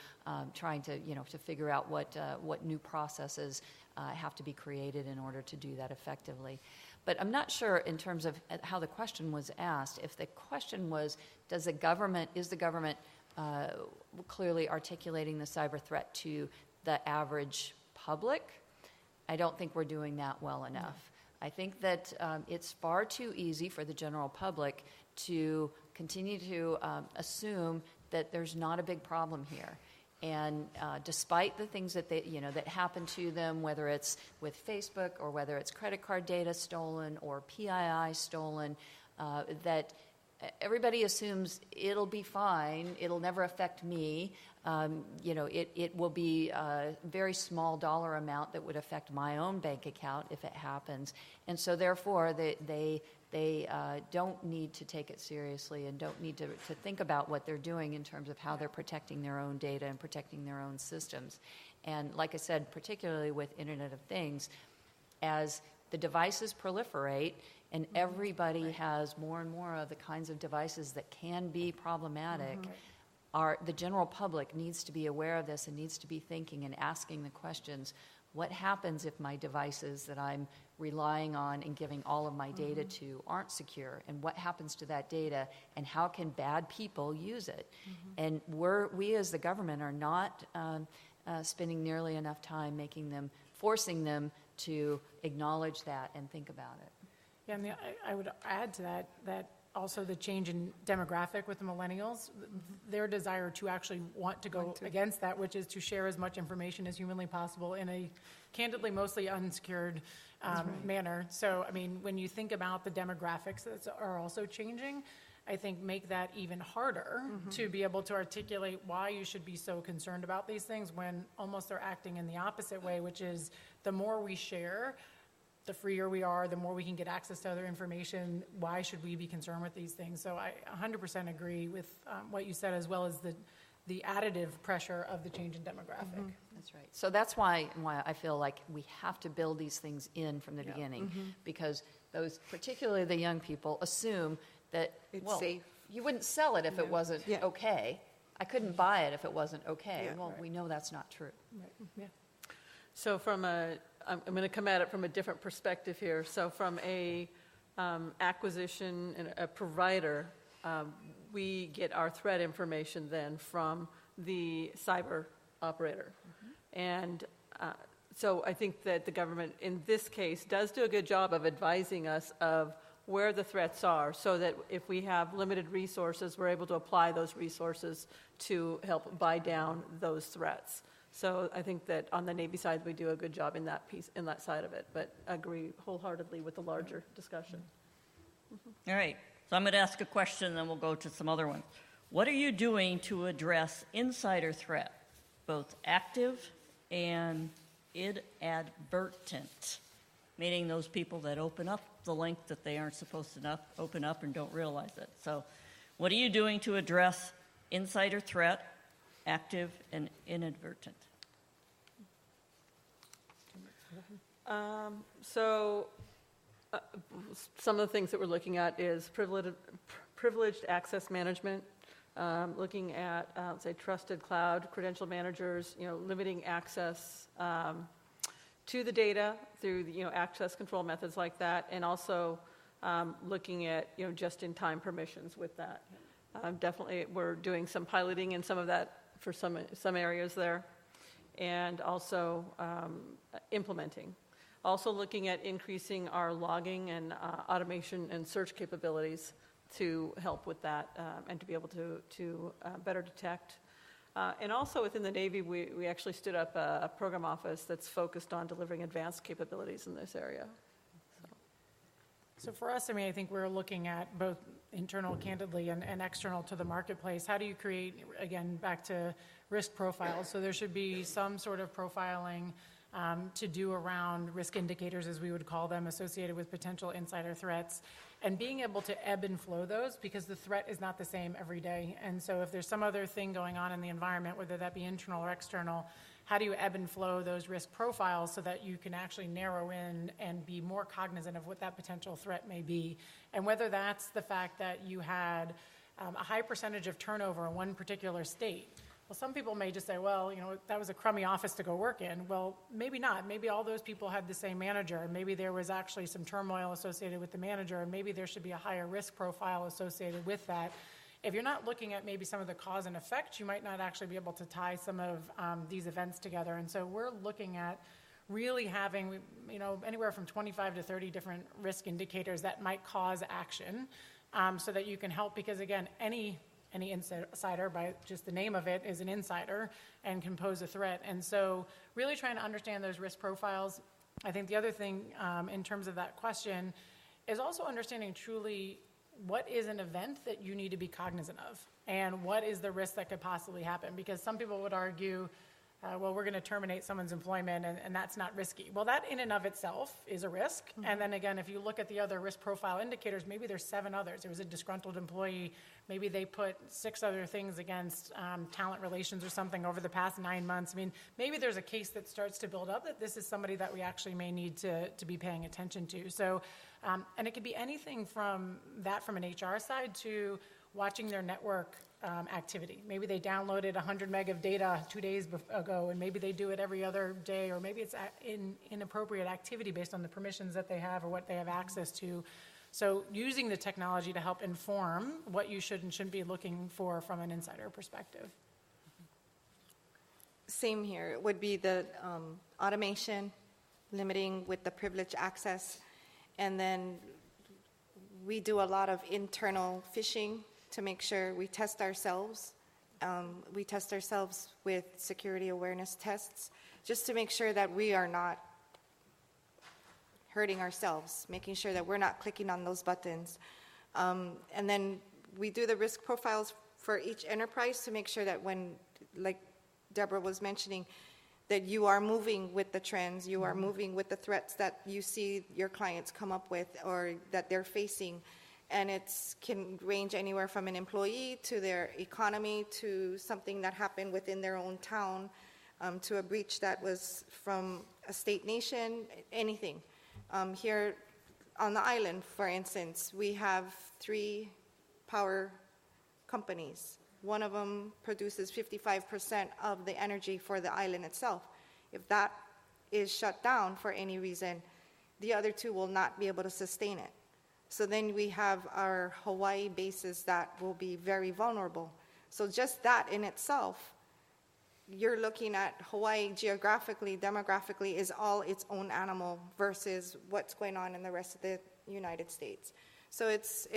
trying to, to figure out what new processes have to be created in order to do that effectively. But I'm not sure in terms of how the question was asked. If the question was, is the government clearly articulating the cyber threat to the average public? I don't think we're doing that well enough. I think that it's far too easy for the general public to continue to assume that there's not a big problem here. And despite the things that that happen to them, whether it's with Facebook or whether it's credit card data stolen or PII stolen, that everybody assumes it'll be fine, it'll never affect me. It will be a very small dollar amount that would affect my own bank account if it happens. And so therefore, they don't need to take it seriously and don't need to think about what they're doing in terms of how they're protecting their own data and protecting their own systems. And like I said, particularly with Internet of Things, as the devices proliferate and everybody has more and more of the kinds of devices that can be problematic, the general public needs to be aware of this and needs to be thinking and asking the questions, what happens if my devices that I'm relying on and giving all of my data to aren't secure? And what happens to that data? And how can bad people use it? And we as the government are not spending nearly enough time forcing them to acknowledge that and think about it. Yeah, and I would add to that also the change in demographic with the millennials, their desire to actually want to go against that, which is to share as much information as humanly possible in a candidly mostly unsecured manner. So, I mean, when you think about the demographics that are also changing, I think make that even harder to be able to articulate why you should be so concerned about these things when almost they're acting in the opposite way, which is the more we share, the freer we are, the more we can get access to other information. Why should we be concerned with these things? So I 100% agree with what you said, as well as the additive pressure of the change in demographic. That's right. So that's why I feel like we have to build these things in from the beginning, because those, particularly the young people, assume that It's safe. You wouldn't sell it if it wasn't okay. I couldn't buy it if it wasn't okay. We know that's not true. Yeah. So I'm going to come at it from a different perspective here. So from a acquisition and a provider, we get our threat information then from the cyber operator. And so I think that the government in this case does do a good job of advising us of where the threats are, so that if we have limited resources, we're able to apply those resources to help buy down those threats. So I think that on the Navy side, we do a good job in that side of it, but agree wholeheartedly with the larger discussion. All right, so I'm going to ask a question, and then we'll go to some other ones. What are you doing to address insider threat, both active and inadvertent, meaning those people that open up the link that they aren't supposed to open up and don't realize it? So what are you doing to address insider threat, active and inadvertent? Some of the things that we're looking at is privileged access management, looking at, say, trusted cloud credential managers, limiting access to the data through access control methods like that, and also looking at just-in-time permissions with that. Definitely, we're doing some piloting in some of that for some areas there, and also implementing. Also looking at increasing our logging and automation and search capabilities to help with that and to be able to better detect. And also within the Navy, we actually stood up a program office that's focused on delivering advanced capabilities in this area. So for us, I think we're looking at both internal, candidly, and external to the marketplace. How do you create, again, back to risk profiles? So there should be some sort of profiling to do around risk indicators, as we would call them, associated with potential insider threats. and being able to ebb and flow those, because the threat is not the same every day. And so if there's some other thing going on in the environment, whether that be internal or external, how do you ebb and flow those risk profiles so that you can actually narrow in and be more cognizant of what that potential threat may be? And whether that's the fact that you had a high percentage of turnover in one particular state. Well, some people may just say, well, that was a crummy office to go work in. Well, maybe not. Maybe all those people had the same manager, and maybe there was actually some turmoil associated with the manager, and maybe there should be a higher risk profile associated with that. If you're not looking at maybe some of the cause and effect, you might not actually be able to tie some of these events together. And so we're looking at really having, anywhere from 25 to 30 different risk indicators that might cause action, so that you can help, because again, any insider, by just the name of it, is an insider and can pose a threat. And so really trying to understand those risk profiles. I think the other thing in terms of that question is also understanding truly what is an event that you need to be cognizant of, and what is the risk that could possibly happen. Because some people would argue, well, we're going to terminate someone's employment, and that's not risky. Well, that in and of itself is a risk. Mm-hmm. And then again, if you look at the other risk profile indicators, maybe there's 7 others. There was a disgruntled employee. Maybe they put 6 other things against talent relations or something over the past 9 months. I mean, maybe there's a case that starts to build up that this is somebody that we actually may need to be paying attention to. So, and it could be anything from that, from an HR side, to watching their network activity. Maybe they downloaded 100 meg of data 2 days ago, and maybe they do it every other day, or maybe it's inappropriate activity based on the permissions that they have or what they have access to. So using the technology to help inform what you should and shouldn't be looking for from an insider perspective. Same here. It would be the automation, limiting with the privileged access, and then we do a lot of internal phishing to make sure we test ourselves. We test ourselves with security awareness tests, just to make sure that we are not hurting ourselves, making sure that we're not clicking on those buttons. And then we do the risk profiles for each enterprise to make sure that when, like Deborah was mentioning, that you are moving with the trends, you are moving with the threats that you see your clients come up with or that they're facing. And it can range anywhere from an employee to their economy to something that happened within their own town, to a breach that was from a state nation, anything. Here on the island, for instance, we have 3 power companies. One of them produces 55% of the energy for the island itself. If that is shut down for any reason, the other 2 will not be able to sustain it. So then we have our Hawaii bases that will be very vulnerable. So just that in itself, you're looking at Hawaii geographically, demographically, is all its own animal versus what's going on in the rest of the United States. So it's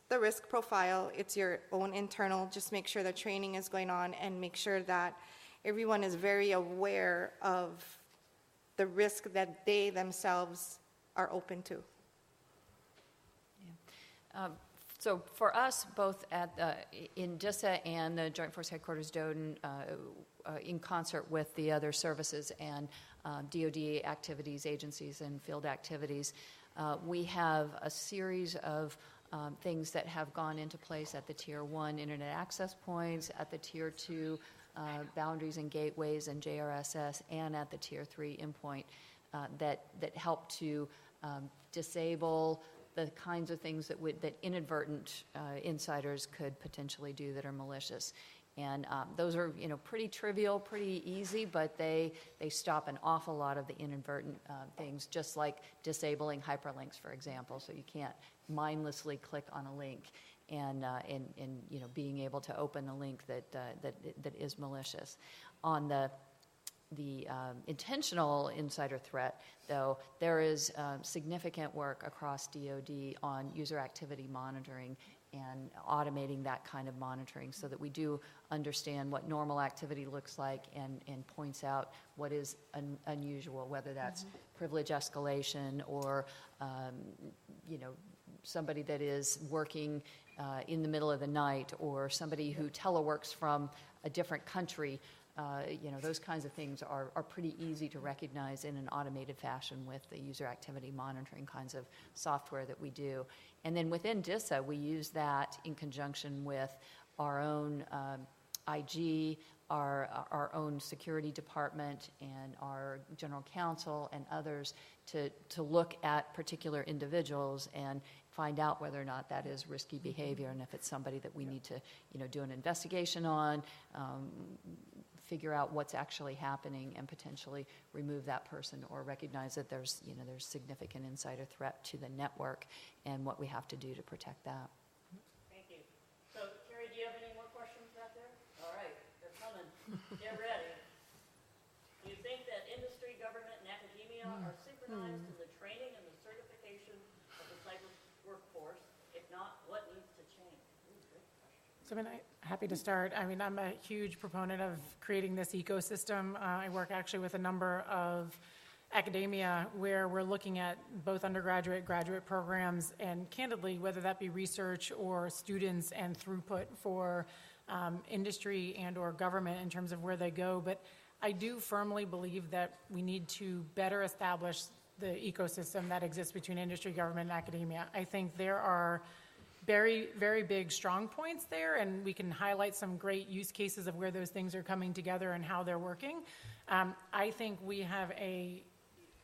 the risk profile, it's your own internal, just make sure the training is going on and make sure that everyone is very aware of the risk that they themselves are open to. So for us, both in DISA and the Joint Force Headquarters Doden, in concert with the other services and DoD activities, agencies, and field activities, we have a series of things that have gone into place at the Tier 1 Internet access points, at the Tier 2 boundaries and gateways and JRSS, and at the Tier 3 endpoint that help to disable the kinds of things that inadvertent insiders could potentially do that are malicious. And those are, pretty trivial, pretty easy, but they stop an awful lot of the inadvertent things, just like disabling hyperlinks, for example, so you can't mindlessly click on a link and being able to open a link that is malicious. On the intentional insider threat, though, there is significant work across DoD on user activity monitoring and automating that kind of monitoring so that we do understand what normal activity looks like and points out what is unusual, whether that's privilege escalation or somebody that is working in the middle of the night or somebody who teleworks from a different country. those kinds of things are pretty easy to recognize in an automated fashion with the user activity monitoring kinds of software that we do. And then within DISA, we use that in conjunction with our own IG, our own security department, and our general counsel and others to look at particular individuals and find out whether or not that is risky behavior, and if it's somebody that we need to do an investigation on, figure out what's actually happening, and potentially remove that person or recognize that there's significant insider threat to the network and what we have to do to protect that. Thank you. So, Carrie, do you have any more questions right there? All right, they're coming. Get ready. Do you think that industry, government, and academia are synchronized in the training and the certification of the cyber workforce? If not, what needs to change? So I'm happy to start. I'm a huge proponent of creating this ecosystem. I work actually with a number of academia where we're looking at both undergraduate, graduate programs, and candidly, whether that be research or students and throughput for industry and or government in terms of where they go. But I do firmly believe that we need to better establish the ecosystem that exists between industry, government, and academia. I think there are very, very big strong points there, and we can highlight some great use cases of where those things are coming together and how they're working. I think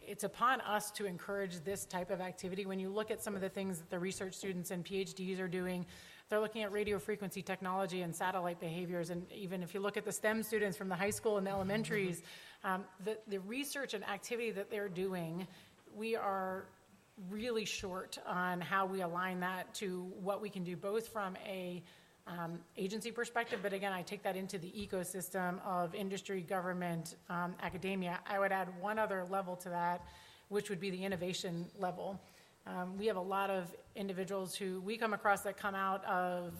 it's upon us to encourage this type of activity. When you look at some of the things that the research students and PhDs are doing, they're looking at radio frequency technology and satellite behaviors, and even if you look at the STEM students from the high school and the elementaries, the research and activity that they're doing, we are really short on how we align that to what we can do, both from a agency perspective, but again, I take that into the ecosystem of industry, government, academia. I would add one other level to that, which would be the innovation level. We have a lot of individuals who we come across that come out of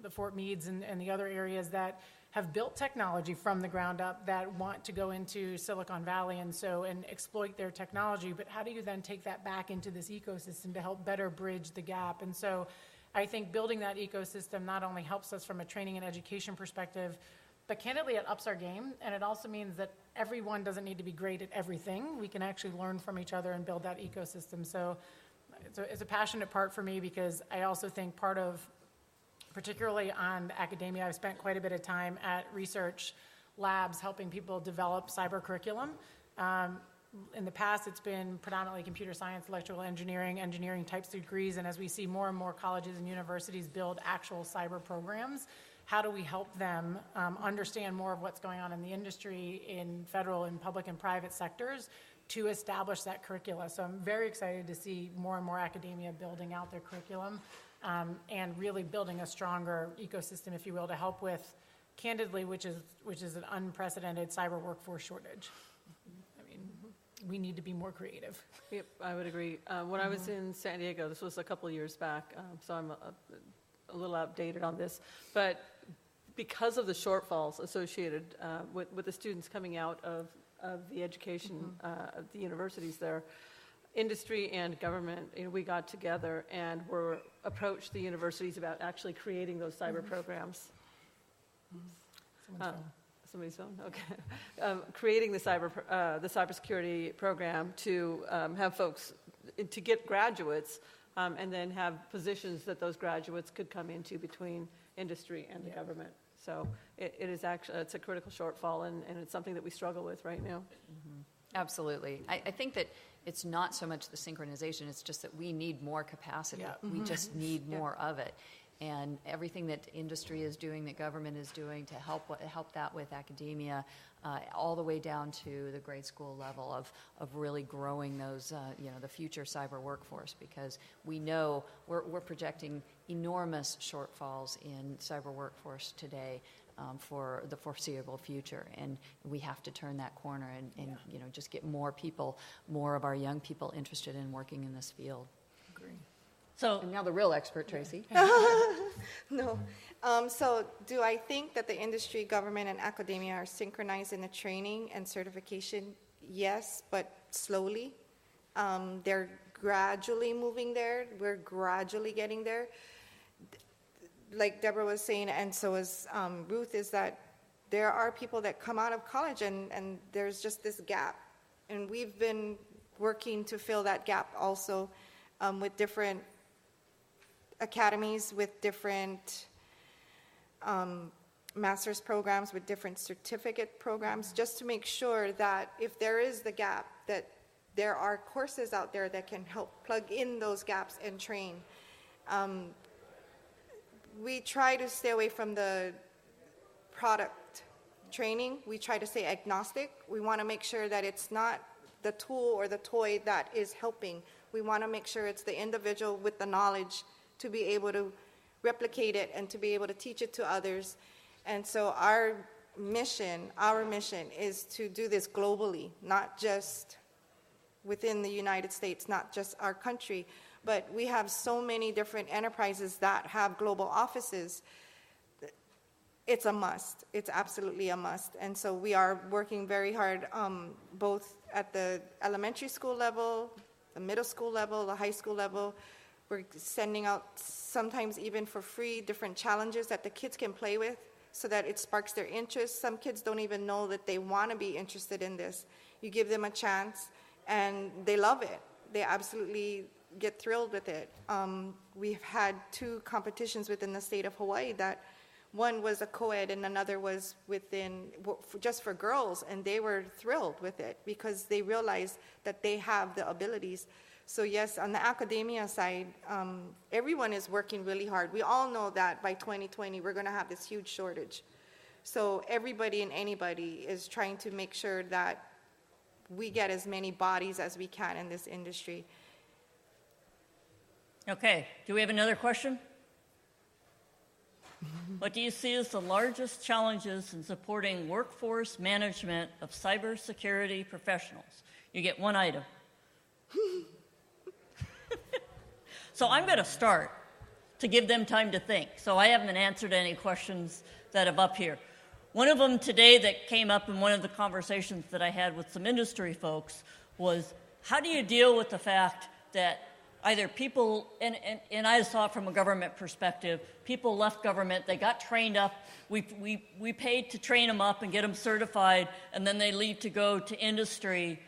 the Fort Meads and the other areas that have built technology from the ground up that want to go into Silicon Valley and exploit their technology, but how do you then take that back into this ecosystem to help better bridge the gap? And so I think building that ecosystem not only helps us from a training and education perspective, but candidly it ups our game, and it also means that everyone doesn't need to be great at everything. We can actually learn from each other and build that ecosystem. So it's a passionate part for me, because I also think part of, particularly on academia, I've spent quite a bit of time at research labs helping people develop cyber curriculum. In the past, it's been predominantly computer science, electrical engineering types of degrees, and as we see more and more colleges and universities build actual cyber programs, how do we help them understand more of what's going on in the industry, in federal and public and private sectors, to establish that curricula? So I'm very excited to see more and more academia building out their curriculum and really building a stronger ecosystem, if you will, to help with, candidly, which is an unprecedented cyber workforce shortage. We need to be more creative. Yep, I would agree. When I was in San Diego, this was a couple of years back, so I'm a little outdated on this, but because of the shortfalls associated with the students coming out of the education of the universities there, industry and government, we got together and were approached the universities about actually creating those cyber programs. Somebody's phone? Okay. Creating the cybersecurity program to have folks, to get graduates, and then have positions that those graduates could come into between industry and the government. So it is actually, it's a critical shortfall, and it's something that we struggle with right now. Absolutely. I think that it's not so much the synchronization, it's just that we need more capacity. We just need more of it. And everything that industry is doing, that government is doing to help that with academia, all the way down to the grade school level of really growing those, the future cyber workforce, because we know we're projecting enormous shortfalls in cyber workforce today for the foreseeable future, and we have to turn that corner and just get more of our young people interested in working in this field. Agree. So, And now the real expert, Tracy. No. So do I think that the industry, government, and academia are synchronized in the training and certification? Yes, but slowly. They're gradually moving there. We're gradually getting there. Like Deborah was saying, and so is Ruth, is that there are people that come out of college and there's just this gap. And we've been working to fill that gap also with different academies, with different master's programs, with different certificate programs, just to make sure that if there is the gap, that there are courses out there that can help plug in those gaps and train. We try to stay away from the product training. We try to stay agnostic. We want to make sure that it's not the tool or the toy that is helping. We want to make sure it's the individual with the knowledge to be able to replicate it and to be able to teach it to others. And so our mission is to do this globally, not just within the United States, not just our country, but we have so many different enterprises that have global offices. It's a must. It's absolutely a must. And so we are working very hard, both at the elementary school level, the middle school level, the high school level. We're sending out, sometimes even for free, different challenges that the kids can play with so that it sparks their interest. Some kids don't even know that they want to be interested in this. You give them a chance, and they love it. They absolutely get thrilled with it. We've had 2 competitions within the state of Hawaii that one was a co-ed and another was just for girls, and they were thrilled with it because they realized that they have the abilities. So yes, on the academia side, everyone is working really hard. We all know that by 2020, we're going to have this huge shortage. So everybody and anybody is trying to make sure that we get as many bodies as we can in this industry. Okay, do we have another question? What do you see as the largest challenges in supporting workforce management of cybersecurity professionals? You get 1 item. So I'm going to start to give them time to think. So I haven't answered any questions that have up here. One of them today that came up in one of the conversations that I had with some industry folks was, how do you deal with the fact that either people, and I saw it from a government perspective, people left government, they got trained up, we paid to train them up and get them certified, and then they leave to go to industry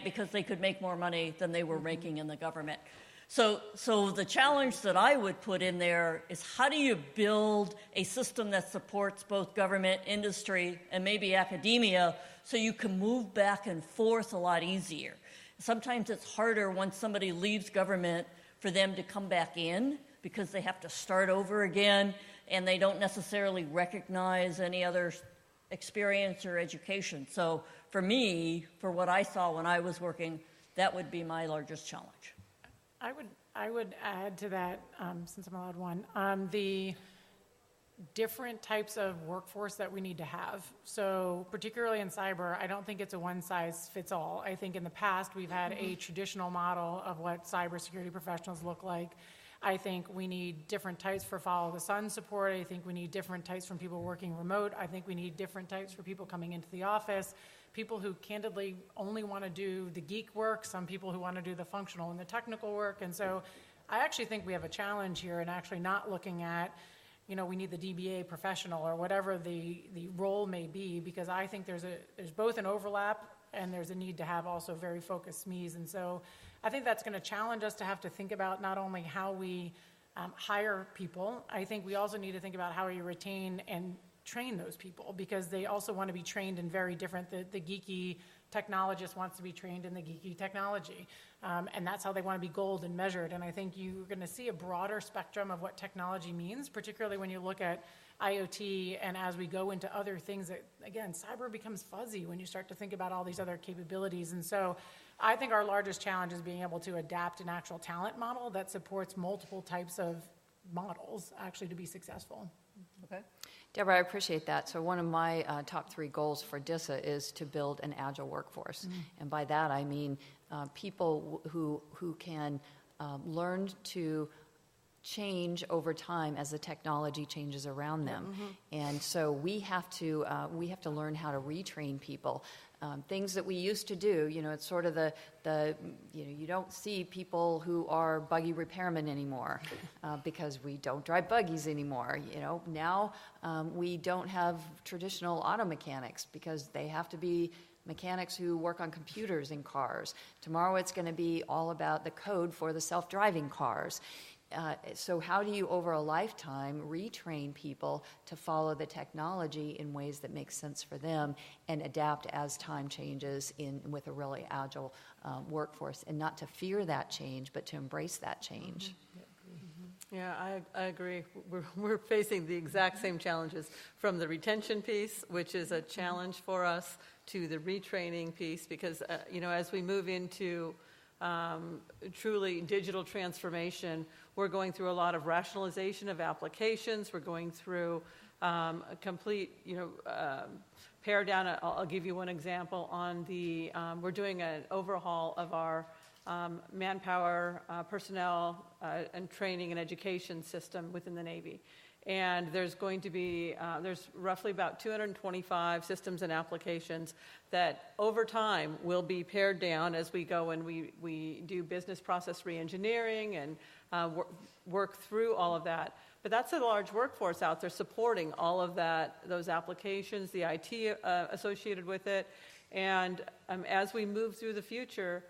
because they could make more money than they were making in the government. So the challenge that I would put in there is, how do you build a system that supports both government, industry, and maybe academia so you can move back and forth a lot easier? Sometimes it's harder once somebody leaves government for them to come back in because they have to start over again and they don't necessarily recognize any other experience or education. So for me, for what I saw when I was working, that would be my largest challenge. I would add to that, since I'm allowed one, the different types of workforce that we need to have. So particularly in cyber, I don't think it's a one-size-fits-all. I think in the past we've had a traditional model of what cybersecurity professionals look like. I think we need different types for follow the sun support. I think we need different types from people working remote. I think we need different types for people coming into the office, people who candidly only want to do the geek work, some people who want to do the functional and the technical work. And so I actually think we have a challenge here in actually not looking at, we need the DBA professional or whatever the role may be, because I think there's both an overlap and there's a need to have also very focused SMEs. And so I think that's going to challenge us to have to think about not only how we hire people, I think we also need to think about how we retain and train those people, because they also want to be trained in very different, the geeky technologist wants to be trained in the geeky technology. And that's how they want to be gold and measured. And I think you're going to see a broader spectrum of what technology means, particularly when you look at IoT and as we go into other things that, again, cyber becomes fuzzy when you start to think about all these other capabilities. And so I think our largest challenge is being able to adapt an actual talent model that supports multiple types of models actually to be successful. Okay. Deborah, I appreciate that. So one of my top 3 goals for DISA is to build an agile workforce. And by that I mean people who can learn to change over time as the technology changes around them. And so we have to learn how to retrain people. Things that we used to do, it's sort of you don't see people who are buggy repairmen anymore because we don't drive buggies anymore. Now we don't have traditional auto mechanics because they have to be mechanics who work on computers in cars. Tomorrow it's going to be all about the code for the self-driving cars. So how do you, over a lifetime, retrain people to follow the technology in ways that make sense for them and adapt as time changes with a really agile workforce, and not to fear that change, but to embrace that change? Yeah, I agree. We're facing the exact same challenges, from the retention piece, which is a challenge for us, to the retraining piece, because as we move into truly digital transformation, we're going through a lot of rationalization of applications. We're going through a complete, pare down. I'll give you one example. We're doing an overhaul of our manpower, personnel, and training and education system within the Navy. And there's going to be, there's roughly about 225 systems and applications that over time will be pared down as we go and we do business process re-engineering and work through all of that. But that's a large workforce out there supporting all of those applications, the IT associated with it. And as we move through the future,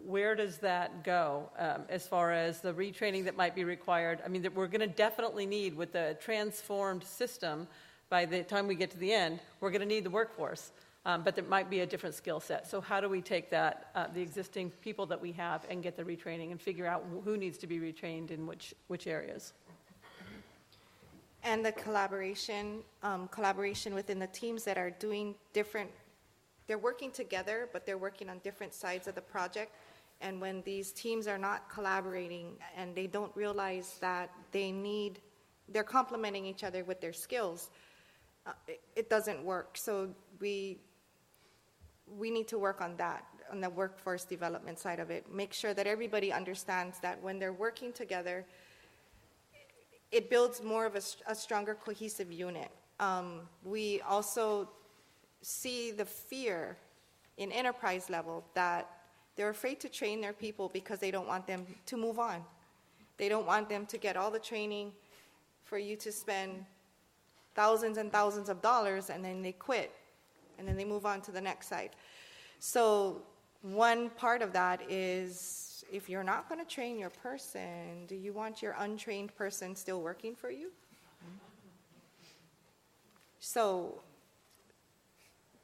where does that go as far as the retraining that might be required? I mean, that we're going to definitely need, with the transformed system, by the time we get to the end, we're going to need the workforce. But there might be a different skill set. So how do we take that, the existing people that we have, and get the retraining and figure out who needs to be retrained in which areas? And the collaboration within the teams that are doing different. They're working together, but they're working on different sides of the project. And when these teams are not collaborating and they don't realize that they're complementing each other with their skills, it doesn't work. So we need to work on that, on the workforce development side of it. Make sure that everybody understands that when they're working together, it builds more of a stronger, cohesive unit. We also see the fear in enterprise level that they're afraid to train their people because they don't want them to move on. They don't want them to get all the training for you to spend thousands and thousands of dollars, and then they quit, and then they move on to the next site. So one part of that is, if you're not going to train your person, do you want your untrained person still working for you? So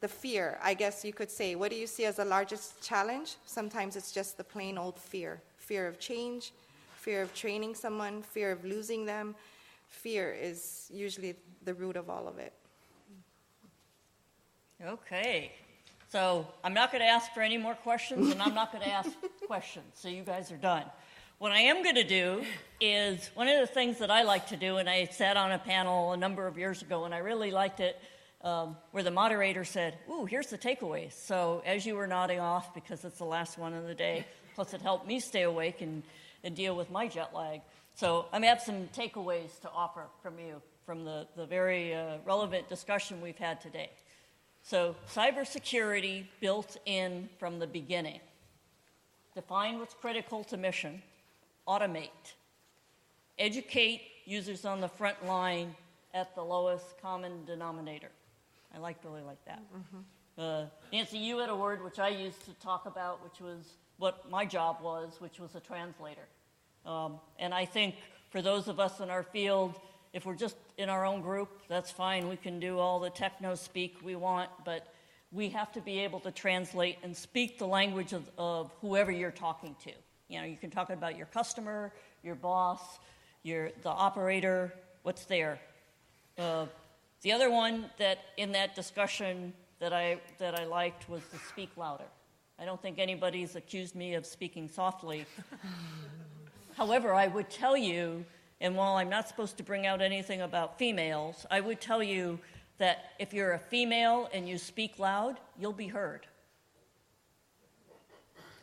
the fear, I guess you could say, what do you see as the largest challenge? Sometimes it's just the plain old fear of change, fear of training someone, fear of losing them. Fear is usually the root of all of it. Okay. So I'm not going to ask for any more questions, and I'm not going to ask questions, so you guys are done. What I am going to do is, one of the things that I like to do, and I sat on a panel a number of years ago, and I really liked it, where the moderator said, ooh, here's the takeaways. So as you were nodding off, because it's the last one of the day, plus it helped me stay awake and deal with my jet lag. So I have some takeaways to offer from you, from the very relevant discussion we've had today. So cybersecurity built in from the beginning. Define what's critical to mission. Automate. Educate users on the front line at the lowest common denominator. I really like that. Mm-hmm. Nancy, you had a word which I used to talk about, which was what my job was, which was a translator. And I think for those of us in our field, if we're just in our own group, that's fine. We can do all the techno speak we want, but we have to be able to translate and speak the language of whoever you're talking to. You can talk about your customer, your boss, the operator, what's there. The other one that in that discussion that I liked was to speak louder. I don't think anybody's accused me of speaking softly. However, I would tell you, and while I'm not supposed to bring out anything about females, I would tell you that if you're a female and you speak loud, you'll be heard.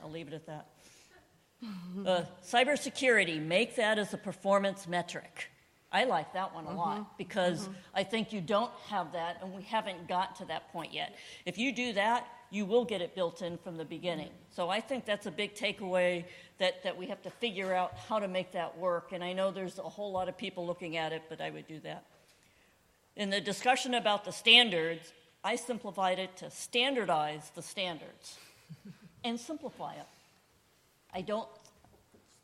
I'll leave it at that. Cybersecurity, make that as a performance metric. I like that one a lot because I think you don't have that, and we haven't got to that point yet. If you do that, you will get it built in from the beginning. So I think that's a big takeaway that we have to figure out how to make that work. And I know there's a whole lot of people looking at it, but I would do that. In the discussion about the standards, I simplified it to standardize the standards and simplify it.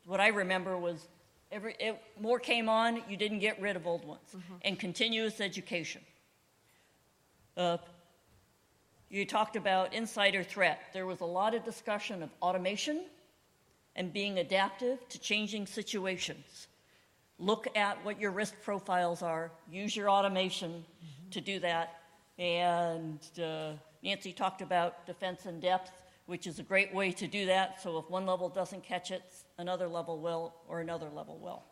What I remember was more came on, you didn't get rid of old ones. And continuous education. You talked about insider threat. There was a lot of discussion of automation and being adaptive to changing situations. Look at what your risk profiles are. Use your automation to do that. And Nancy talked about defense in depth, which is a great way to do that. So if one level doesn't catch it, another level will, or another level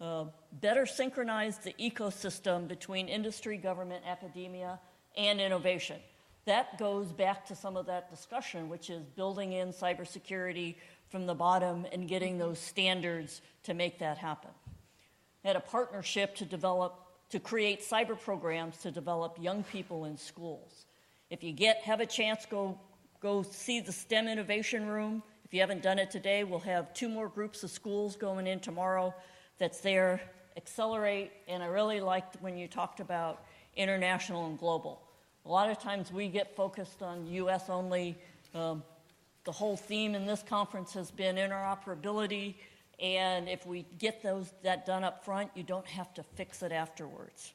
will. Better synchronize the ecosystem between industry, government, academia, and innovation. That goes back to some of that discussion, which is building in cybersecurity from the bottom and getting those standards to make that happen. Had a partnership to create cyber programs to develop young people in schools. If you have a chance, go see the STEM Innovation Room. If you haven't done it today, we'll have 2 more groups of schools going in tomorrow that's there. Accelerate, and I really liked when you talked about international and global. A lot of times we get focused on U.S. only. The whole theme in this conference has been interoperability, and if we get that done up front, you don't have to fix it afterwards.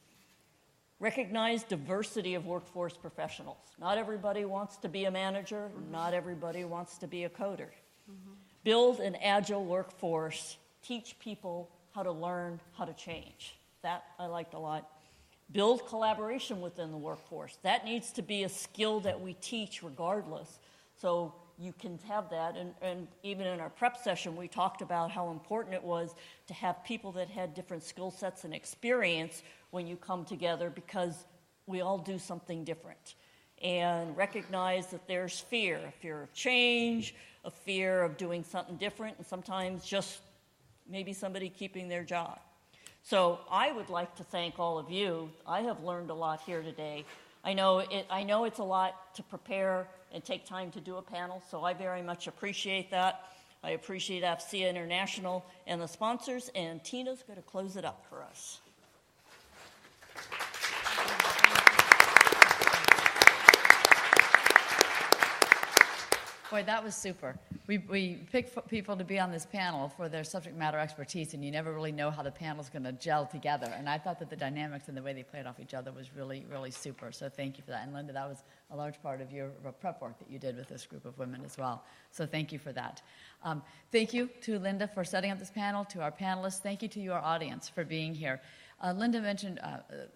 Recognize diversity of workforce professionals. Not everybody wants to be a manager. Not everybody wants to be a coder. Build an agile workforce. Teach people how to learn, how to change. That I liked a lot. Build collaboration within the workforce. That needs to be a skill that we teach regardless. So you can have that. And even in our prep session, we talked about how important it was to have people that had different skill sets and experience when you come together, because we all do something different. And recognize that there's fear, a fear of change, a fear of doing something different, and sometimes just maybe somebody keeping their job. So I would like to thank all of you. I have learned a lot here today. I know it's a lot to prepare and take time to do a panel, so I very much appreciate that. I appreciate AFCEA International and the sponsors, and Tina's going to close it up for us. Boy, that was super. We picked people to be on this panel for their subject matter expertise, and you never really know how the panel's going to gel together. And I thought that the dynamics and the way they played off each other was really, really super. So thank you for that. And Linda, that was a large part of your prep work that you did with this group of women as well. So thank you for that. Thank you to Linda for setting up this panel, to our panelists. Thank you to your audience for being here. Linda mentioned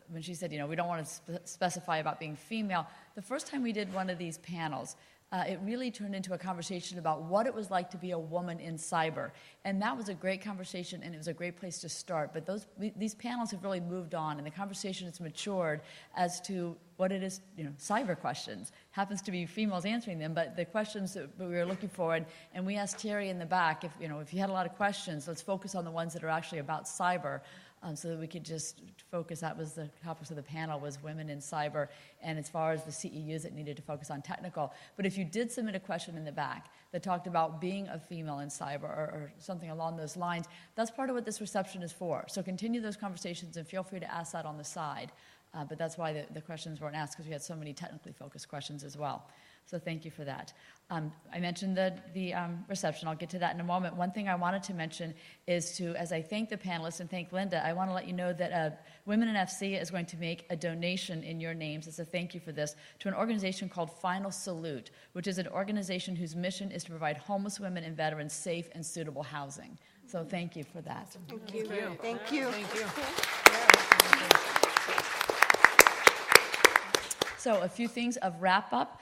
when she said, we don't want to specify about being female. The first time we did one of these panels, it really turned into a conversation about what it was like to be a woman in cyber. And that was a great conversation, and it was a great place to start. But these panels have really moved on, and the conversation has matured as to what it is, cyber questions. Happens to be females answering them, but the questions that we were looking for, and we asked Terry in the back, if you had a lot of questions, let's focus on the ones that are actually about cyber. So that we could just focus. That was the topics of the panel, was women in cyber, and as far as the CEUs that needed to focus on technical. But if you did submit a question in the back that talked about being a female in cyber or something along those lines, that's part of what this reception is for. So continue those conversations and feel free to ask that on the side. But that's why the questions weren't asked, because we had so many technically focused questions as well. So thank you for that. I mentioned the reception. I'll get to that in a moment. One thing I wanted to mention is as I thank the panelists and thank Linda, I want to let you know that Women in AFCEA is going to make a donation in your names as a thank you for this to an organization called Final Salute, which is an organization whose mission is to provide homeless women and veterans safe and suitable housing. So thank you for that. Thank you. Thank you. Thank you. So a few things of wrap up.